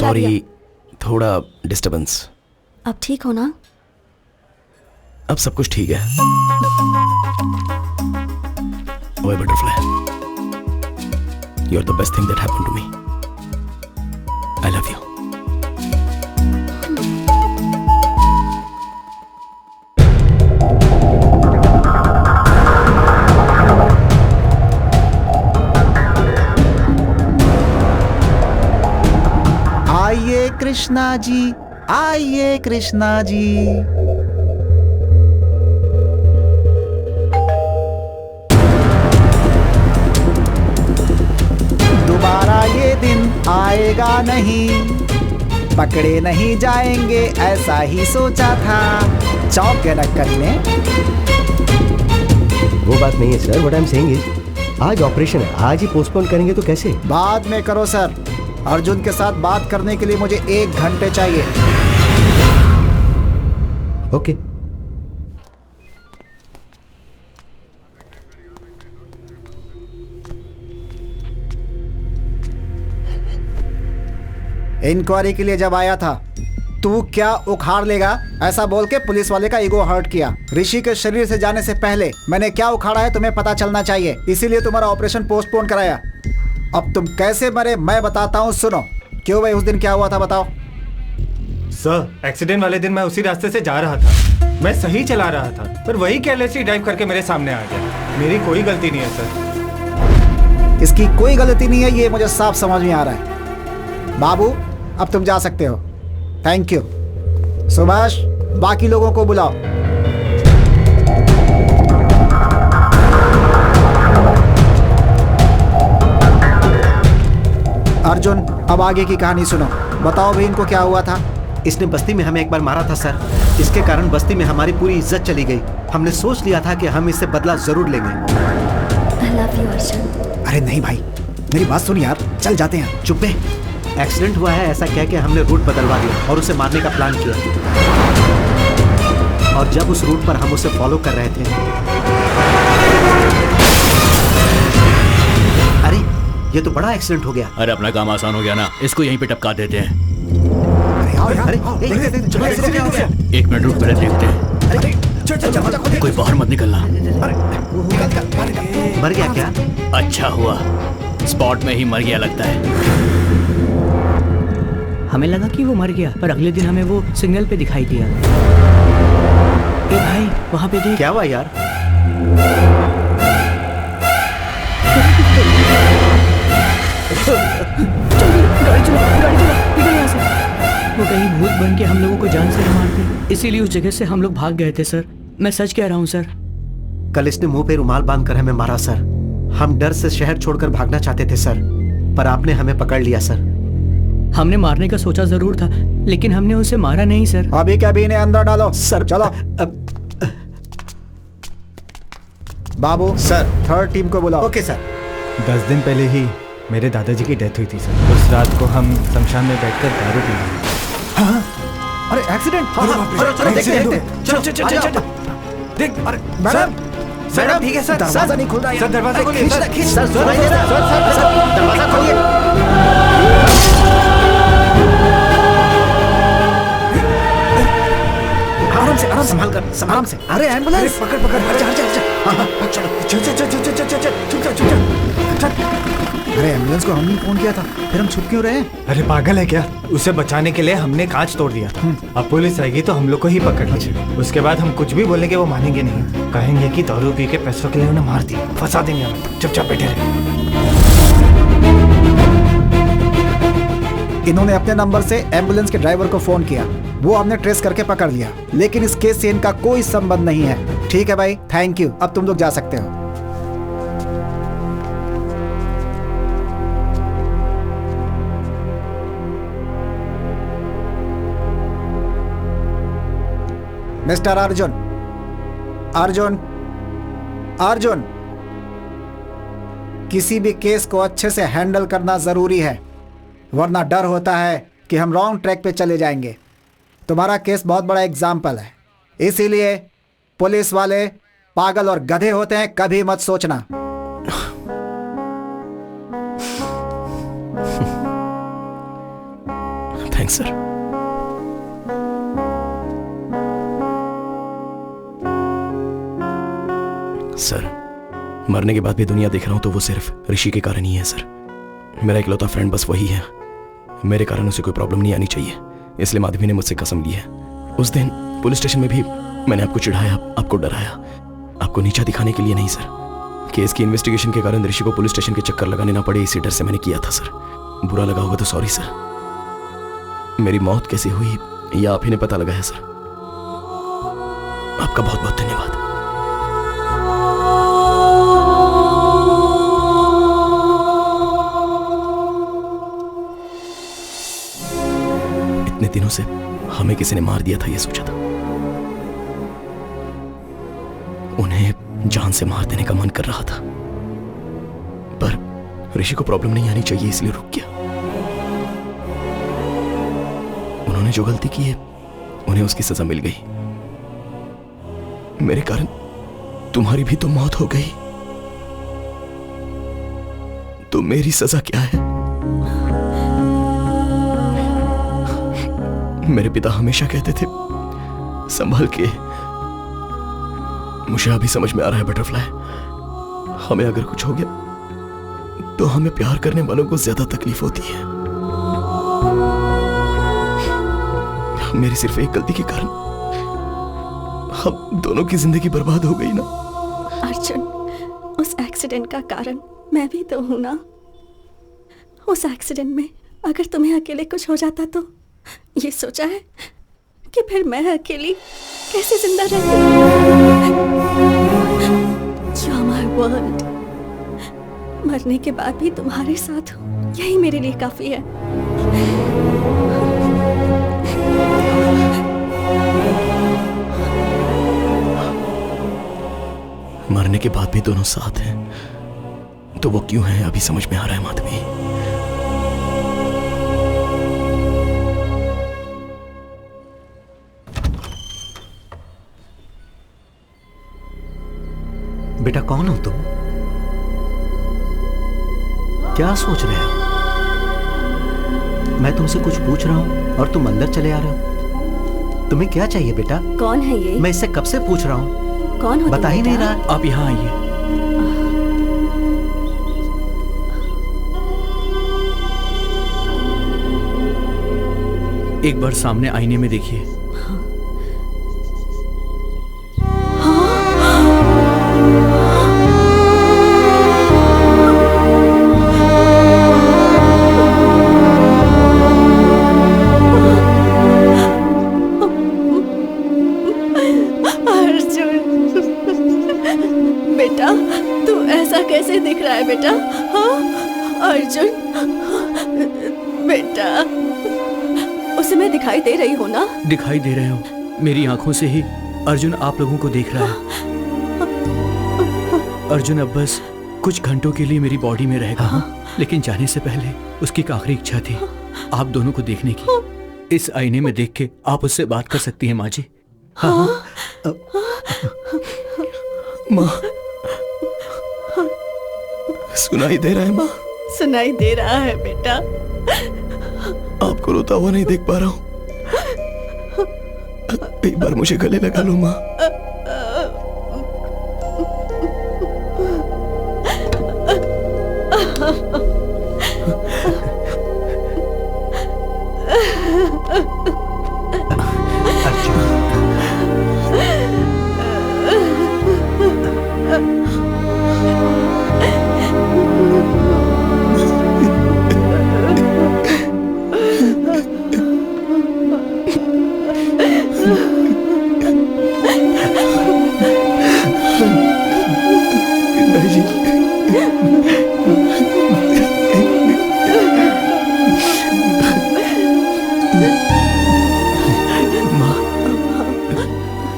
सॉरी, थोड़ा डिस्टरबेंस। अब ठीक हो ना? अब सब कुछ ठीक है। ओए butterfly, you are the best thing that happened to me. I love you. आइए कृष्णा जी, आइए कृष्णा जी। दोबारा ये दिन आएगा नहीं, पकड़े नहीं जाएंगे ऐसा ही सोचा था। चौक गए ना करीने। वो बात नहीं है sir, what I am saying is आज ऑपरेशन है, आज ही पोस्टपोन करेंगे तो कैसे? बाद में करो सर। अर्जुन के साथ बात करने के लिए मुझे 1 घंटे चाहिए। ओके। इंक्वायरी के लिए जब आया था तू क्या उखाड़ लेगा ऐसा बोल के पुलिस वाले का ईगो हर्ट किया। ऋषि के शरीर से जाने से पहले मैंने क्या उखाड़ा है तुम्हें पता चलना चाहिए, इसीलिए तुम्हारा ऑपरेशन पोस्टपोन कराया। अब तुम कैसे मरे मैं बताता हूँ, सुनो। क्यों भाई, उस दिन क्या हुआ था बताओ। सर, एक्सीडेंट वाले दिन मैं उसी रास्ते से जा रहा था। मैं सही चला रहा था, पर वही केयरलेसली ड्राइव करके मेरे सामने आ गया। मेरी कोई गलती नहीं है सर। इसकी कोई गलती नहीं है, ये मुझे साफ समझ में आ रहा है। बाबू अब तुम जा सकते हो। Thank you. सुभाष, बाकी लोगों को बुलाओ। अर्जुन, अब आगे की कहानी सुनो। बताओ भाई, इनको क्या हुआ था? इसने बस्ती में हमें एक बार मारा था सर। इसके कारण बस्ती में हमारी पूरी इज्जत चली गई। हमने सोच लिया था कि हम इससे बदला जरूर लेंगे। I love you, Arjun. अरे नहीं भाई, मेरी बात सुन यार, चल जाते हैं। चुप है। एक्सीडेंट हुआ है ऐसा कह के हमने रूट बदलवा दिया और उसे मारने का प्लान किया। और जब उस रूट पर हम उसे फॉलो कर रहे थे, अरे ये तो बड़ा एक्सीडेंट हो गया। अरे अपना काम आसान हो गया ना, इसको यहीं पे टपका देते हैं। एक मिनट रुक, पहले देखते हैं। कोई बाहर मत निकलना। मर गया क्या? अच्छा हुआ, स्पॉट में ही मर गया लगता है। हमें लगा कि वो मर गया, पर अगले दिन हमें वो सिग्नल पे दिखाई दिया। ए भाई, वहाँ पे देख। क्या हुआ यार? गाड़ी चला, निकल यहाँ से। वो कहीं भूत बन के हम लोगों को जान से न मार दे, इसीलिए उस जगह से हम लोग भाग गए थे सर। मैं सच कह रहा हूँ सर। कल इसने मुंह पे रुमाल बांधकर हमें मारा सर। हम डर से शहर छोड़कर भागना चाहते थे सर, पर आपने हमें पकड़ लिया सर। हमने मारने का सोचा जरूर था, लेकिन हमने उसे मारा नहीं सर। अभी कैबिन अंदर डालो सर। चलो बाबू सर, 3rd टीम को बुलाओ। Okay sir. 10 दिन पहले ही मेरे दादाजी की डेथ हुई थी सर। उस रात को हम शमशान में बैठकर दारू पी रहे थे। हाँ? अरे एक्सीडेंट! देख, अरे मैडम, मैडम ठीक है सर। दरवाजा नहीं खुल रहा है। सर दरवाजा खोलिए सर। सर सुनाई दे रहा है? सर दरवाजा खोलिए। आराम से, आराम से, संभाल कर, आराम से। अरे एम्बुलेंस! पकड़ पकड़, चल चल चल चल चल चल चल, चुप चल चुप चल। अरे एम्बुलेंस को हमने फोन किया था, फिर हम छुप क्यों रहे? अरे पागल है क्या? उसे बचाने के लिए हमने कांच तोड़ दिया था। अब पुलिस आएगी तो हम लोग को ही पकड़ लेगी। उसके बाद हम कुछ भी बोलेंगे वो मानेंगे नहीं। कहेंगे कि दारू पी के पैसों के लिए उन्हें मार दिया, फंसा देंगे हमें। चुपचाप बैठे रहे। इन्होंने अपने नंबर से एम्बुलेंस के ड्राइवर को फोन किया, वो हमने ट्रेस करके पकड़ लिया, लेकिन इस केस से इनका कोई संबंध नहीं है। ठीक है भाई, थैंक यू। अब तुम लोग जा सकते हो। मिस्टर अर्जुन, अर्जुन, अर्जुन, किसी भी केस को अच्छे से हैंडल करना जरूरी है, वरना डर होता है कि हम रॉन्ग ट्रैक पे चले जाएंगे। तुम्हारा केस बहुत बड़ा एग्जाम्पल है, इसीलिए पुलिस वाले पागल और गधे होते हैं, कभी मत सोचना। Thanks sir. सर, मरने के बाद भी दुनिया देख रहा हूं तो वो सिर्फ ऋषि के कारण ही है सर। मेरा इकलौता फ्रेंड बस वही है। मेरे कारण उसे कोई प्रॉब्लम नहीं आनी चाहिए, इसलिए माधवी ने मुझसे कसम ली है। उस दिन पुलिस स्टेशन में भी मैंने आपको चिढ़ाया, आपको डराया, आपको नीचा दिखाने के लिए नहीं सर। केस की इन्वेस्टिगेशन के कारण ऋषि को पुलिस स्टेशन के चक्कर लगाने ना पड़े, इसी डर से मैंने किया था सर। बुरा लगा होगा तो सॉरी सर। मेरी मौत कैसे हुई ये आप ही ने पता लगाया सर। आपका बहुत बहुत धन्यवाद। इतने दिनों से हमें किसी ने मार दिया था ये सोचा था, उन्हें जान से मार देने का मन कर रहा था, पर ऋषि को प्रॉब्लम नहीं आनी चाहिए इसलिए रुक गया। उन्होंने जो गलती की है उन्हें उसकी सजा मिल गई। मेरे कारण तुम्हारी भी तो मौत हो गई, तो मेरी सजा क्या है? मेरे पिता हमेशा कहते थे संभल के। मुझे अभी समझ में आ रहा है बटरफ्लाई, हमें अगर कुछ हो गया तो हमें प्यार करने वालों को ज्यादा तकलीफ होती है। मेरी सिर्फ एक गलती के कारण हम दोनों की जिंदगी बर्बाद हो गई ना। अर्जुन, उस एक्सीडेंट का कारण मैं भी तो हूं ना। उस एक्सीडेंट में अगर तुम्हें अकेले कुछ हो जाता तो ये सोचा है कि फिर मैं अकेली कैसे जिंदा रहती? You are my world। मरने के बाद भी तुम्हारे साथ हूं, यही मेरे लिए काफी है। मरने के बाद भी दोनों साथ हैं, तो वो क्यों हैं अभी समझ में आ रहा है माधवी। बेटा कौन हो तुम? क्या सोच रहे हो? मैं तुमसे कुछ पूछ रहा हूं और तुम अंदर चले आ रहे हो। तुम्हें क्या चाहिए बेटा? कौन है ये? मैं इससे कब से पूछ रहा हूं, कौन हो? बता ही नहीं रहा। आप यहाँ आइए। एक बार सामने आईने में देखिए। बेटा, हाँ अर्जुन बेटा, उसे मैं दिखाई दे रही हूँ ना? दिखाई दे रहे हो। मेरी आंखों से ही अर्जुन आप लोगों को देख रहा है। अर्जुन अब बस कुछ घंटों के लिए मेरी बॉडी में रहेगा, लेकिन जाने से पहले उसकी एक आखिरी इच्छा थी आप दोनों को देखने की। इस आईने में देख के आप उससे बात कर सकती हैं माँ जी। हाँ। माँ, सुनाई दे रहा है माँ? सुनाई दे रहा है बेटा। आपको रोता हुआ नहीं देख पा रहा हूँ, एक बार मुझे गले लगा लो माँ।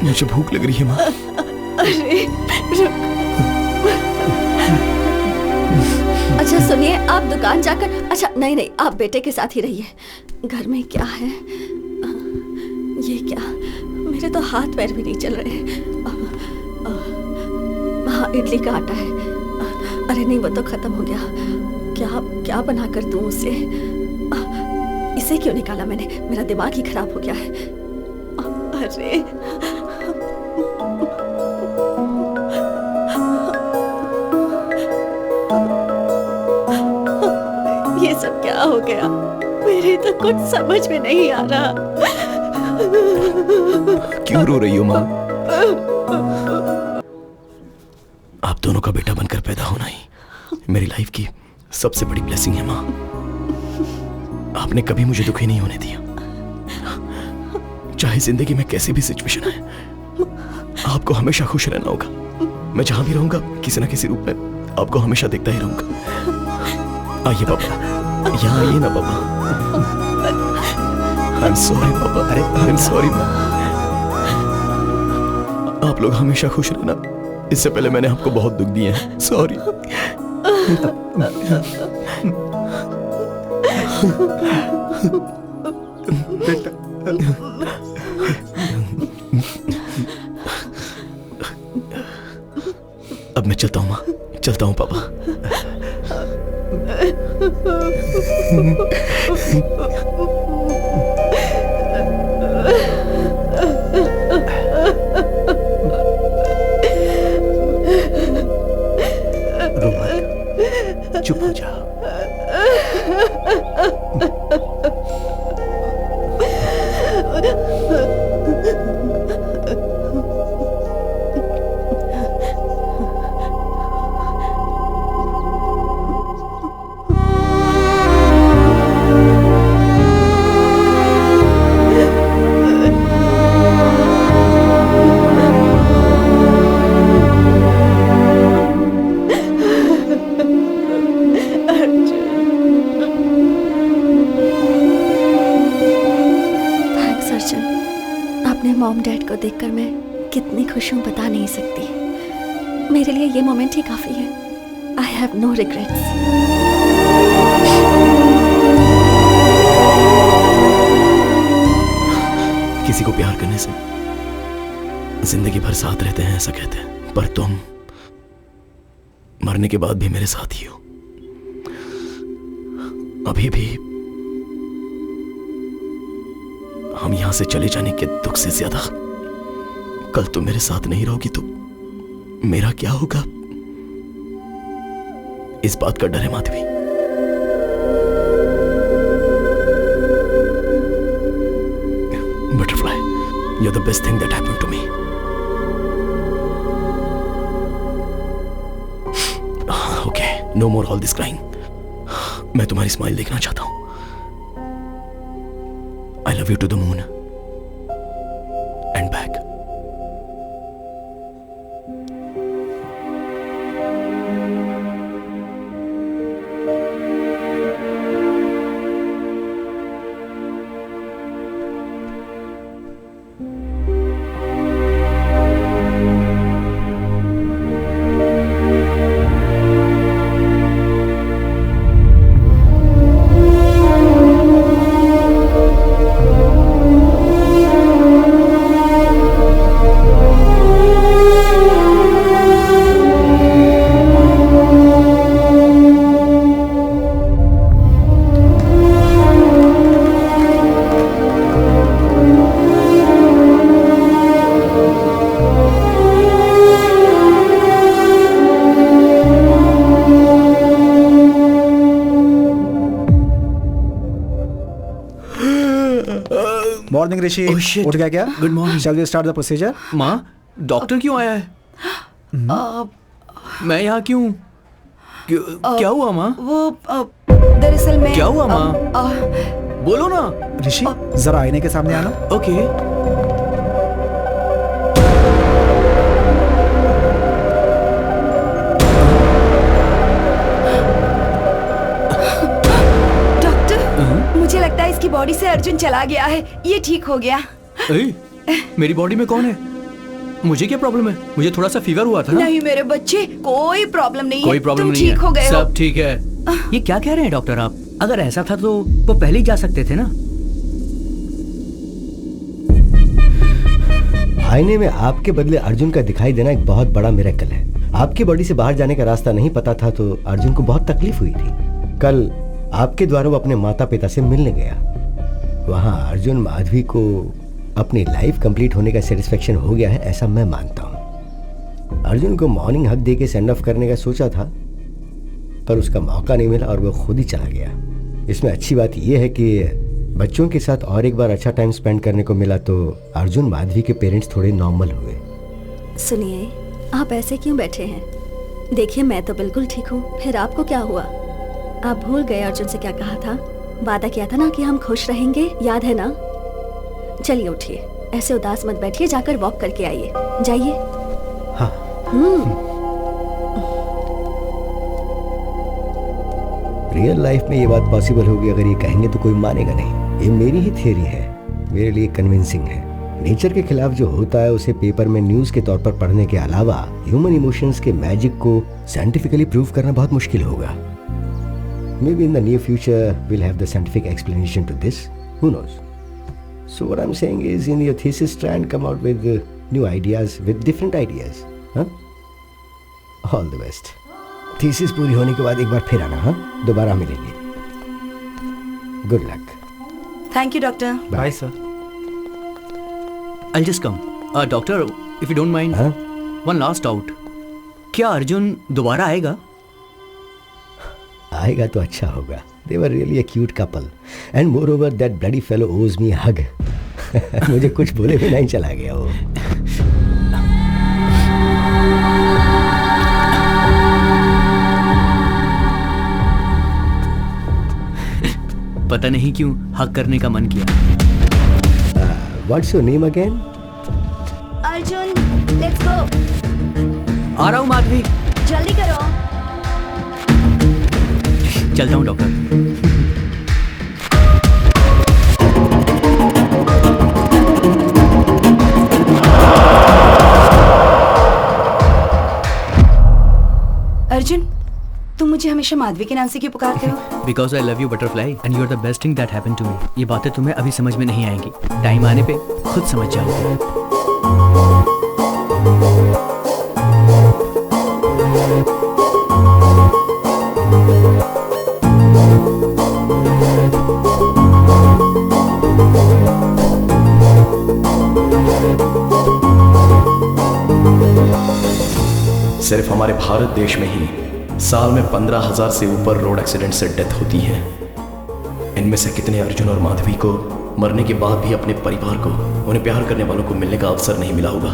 मुझे भूख लग रही है माँ। अरे अच्छा सुनिए, आप दुकान जाकर, अच्छा नहीं आप बेटे के साथ ही रहिए। घर में क्या है? ये क्या, मेरे तो हाथ पैर भी नहीं चल रहे हैं। हाँ इडली का आटा है। अरे नहीं वो तो खत्म हो गया। क्या क्या बना कर दूं उसे? ऐसे क्यों निकाला मैंने? मेरा दिमाग ही खराब हो गया है। अरे ये सब क्या हो गया? मेरे तो कुछ समझ में नहीं आ रहा। क्यों रो रही हो माँ? आप दोनों का बेटा बनकर पैदा होना ही मेरी लाइफ की सबसे बड़ी ब्लेसिंग है माँ। आपने कभी मुझे दुखी नहीं होने दिया। चाहे जिंदगी में कैसी भी सिचुएशन है, आपको हमेशा खुश रहना होगा। मैं जहां भी रहूंगा किसी ना किसी रूप में आपको हमेशा देखता ही रहूंगा। आइए पापा, यहाँ आइए ना पापा। आई एम सॉरी पापा। अरे आई एम सॉरी माँ। आप लोग हमेशा खुश रहना। इससे पहले मैंने आपको बहुत दुख दिए हैं। सॉरी। अब मैं चलता हूँ माँ, चलता हूँ पापा। रो मत, चुप हो जा। मॉम डैड को देखकर मैं कितनी खुश हूँ बता नहीं सकती। मेरे लिए ये मोमेंट ही काफी है। I have no regrets. किसी को प्यार करने से जिंदगी भर साथ रहते हैं ऐसा कहते हैं, पर तुम मरने के बाद भी मेरे साथ ही हो। अभी भी हम यहां से चले जाने के दुख से ज्यादा कल तुम मेरे साथ नहीं रहोगी तो मेरा क्या होगा, इस बात का डर है Madhavi. Butterfly, you're the best thing that happened to me. Okay, no more all this crying. मैं तुम्हारी स्माइल देखना चाहता हूं। I love you to the moon and back. Morning Rishi, उठ गया क्या? Good morning. Shall we start the procedure? माँ, doctor क्यों आया है? मैं यहाँ क्यों? क्या हुआ माँ? वो दरअसल मैं क्या हुआ माँ? बोलो ना। ऋषि, जरा आईने के सामने आना। ओके। मुझे लगता है इसकी बॉडी से अर्जुन चला गया है। ये ठीक हो गया। मेरी बॉडी में कौन है? मुझे क्या प्रॉब्लम है? मुझे थोड़ा सा फीवर हुआ था ना। नहीं मेरे बच्चे, कोई प्रॉब्लम नहीं है। कोई प्रॉब्लम नहीं ठीक है। हो गए हो। सब ठीक है। ये क्या कह रहे हैं डॉक्टर आप? अगर ऐसा था तो वो पहले ही जा सकते थे ना। आईने में आपके बदले अर्जुन का दिखाई देना एक बहुत बड़ा मिरेकल है। आपकी बॉडी से बाहर जाने का रास्ता नहीं पता था तो अर्जुन को बहुत तकलीफ हुई थी। कल आपके द्वारा वो अपने माता पिता से मिलने गया। वहाँ अर्जुन माधवी को अपनी लाइफ कंप्लीट होने का सेटिस्फेक्शन हो गया है, ऐसा मैं मानता हूँ। अर्जुन को मॉर्निंग हक दे के सेंड ऑफ करने का सोचा था, पर उसका मौका नहीं मिला और वो खुद ही चला गया। इसमें अच्छी बात यह है कि बच्चों के साथ और एक बार अच्छा टाइम स्पेंड करने को मिला, तो अर्जुन माधवी के पेरेंट्स थोड़े नॉर्मल हुए। सुनिए, आप ऐसे क्यों बैठे हैं? देखिए, मैं तो बिल्कुल ठीक हूँ। फिर आपको क्या हुआ? आप भूल गए अर्जुन से क्या कहा था? वादा किया था ना कि हम खुश रहेंगे, याद है ना? चलिए उठिए, ऐसे उदास मत बैठिए, जाकर वॉक करके आइए। जाइए। हाँ। रियल लाइफ में ये बात पॉसिबल होगी, अगर ये कहेंगे तो कोई मानेगा नहीं। ये मेरी ही थियरी है, मेरे लिए कन्विंसिंग है। नेचर के खिलाफ जो होता है उसे पेपर में न्यूज के तौर पर पढ़ने के अलावा ह्यूमन इमोशंस के मैजिक को साइंटिफिकली प्रूव करना बहुत मुश्किल होगा। Maybe in the near future we'll have the scientific explanation to this. Who knows? So what I'm saying is, in your thesis, try and come out with new ideas, with different ideas. Huh? All the best. Thesis पूरी होने के बाद एक बार फिर आना, हाँ? दोबारा मिलेंगे। Good luck. Thank you, doctor. Bye, sir. I'll just come. Doctor, if you don't mind, one last doubt. क्या अर्जुन दोबारा आएगा? आएगा तो अच्छा होगा। They were really a cute couple. And moreover, that bloody fellow owes me a hug. मुझे कुछ बोले भी नहीं चला गया वो। पता नहीं क्यों हक करने का मन किया। What's your name again? Arjun, let's go. आ रहा हूँ माधवी। जल्दी करो। चलता हूँ डॉक्टर। अर्जुन, तुम मुझे हमेशा माधवी के नाम से क्यों पुकारते हो? Because I love you butterfly and you are the best thing that happened to me. ये बातें तुम्हें अभी समझ में नहीं आएंगी, टाइम आने पे खुद समझ जाओगे। सिर्फ हमारे भारत देश में ही साल में 15,000 से ऊपर रोड एक्सीडेंट से डेथ होती है। इनमें से कितने अर्जुन और माधवी को मरने के बाद भी अपने परिवार को, उन्हें प्यार करने वालों को मिलने का अवसर नहीं मिला होगा।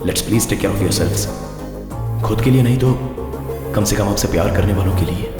Let's please take care of yourselves. खुद के लिए नहीं तो कम से कम आपसे प्यार करने वालों के लिए।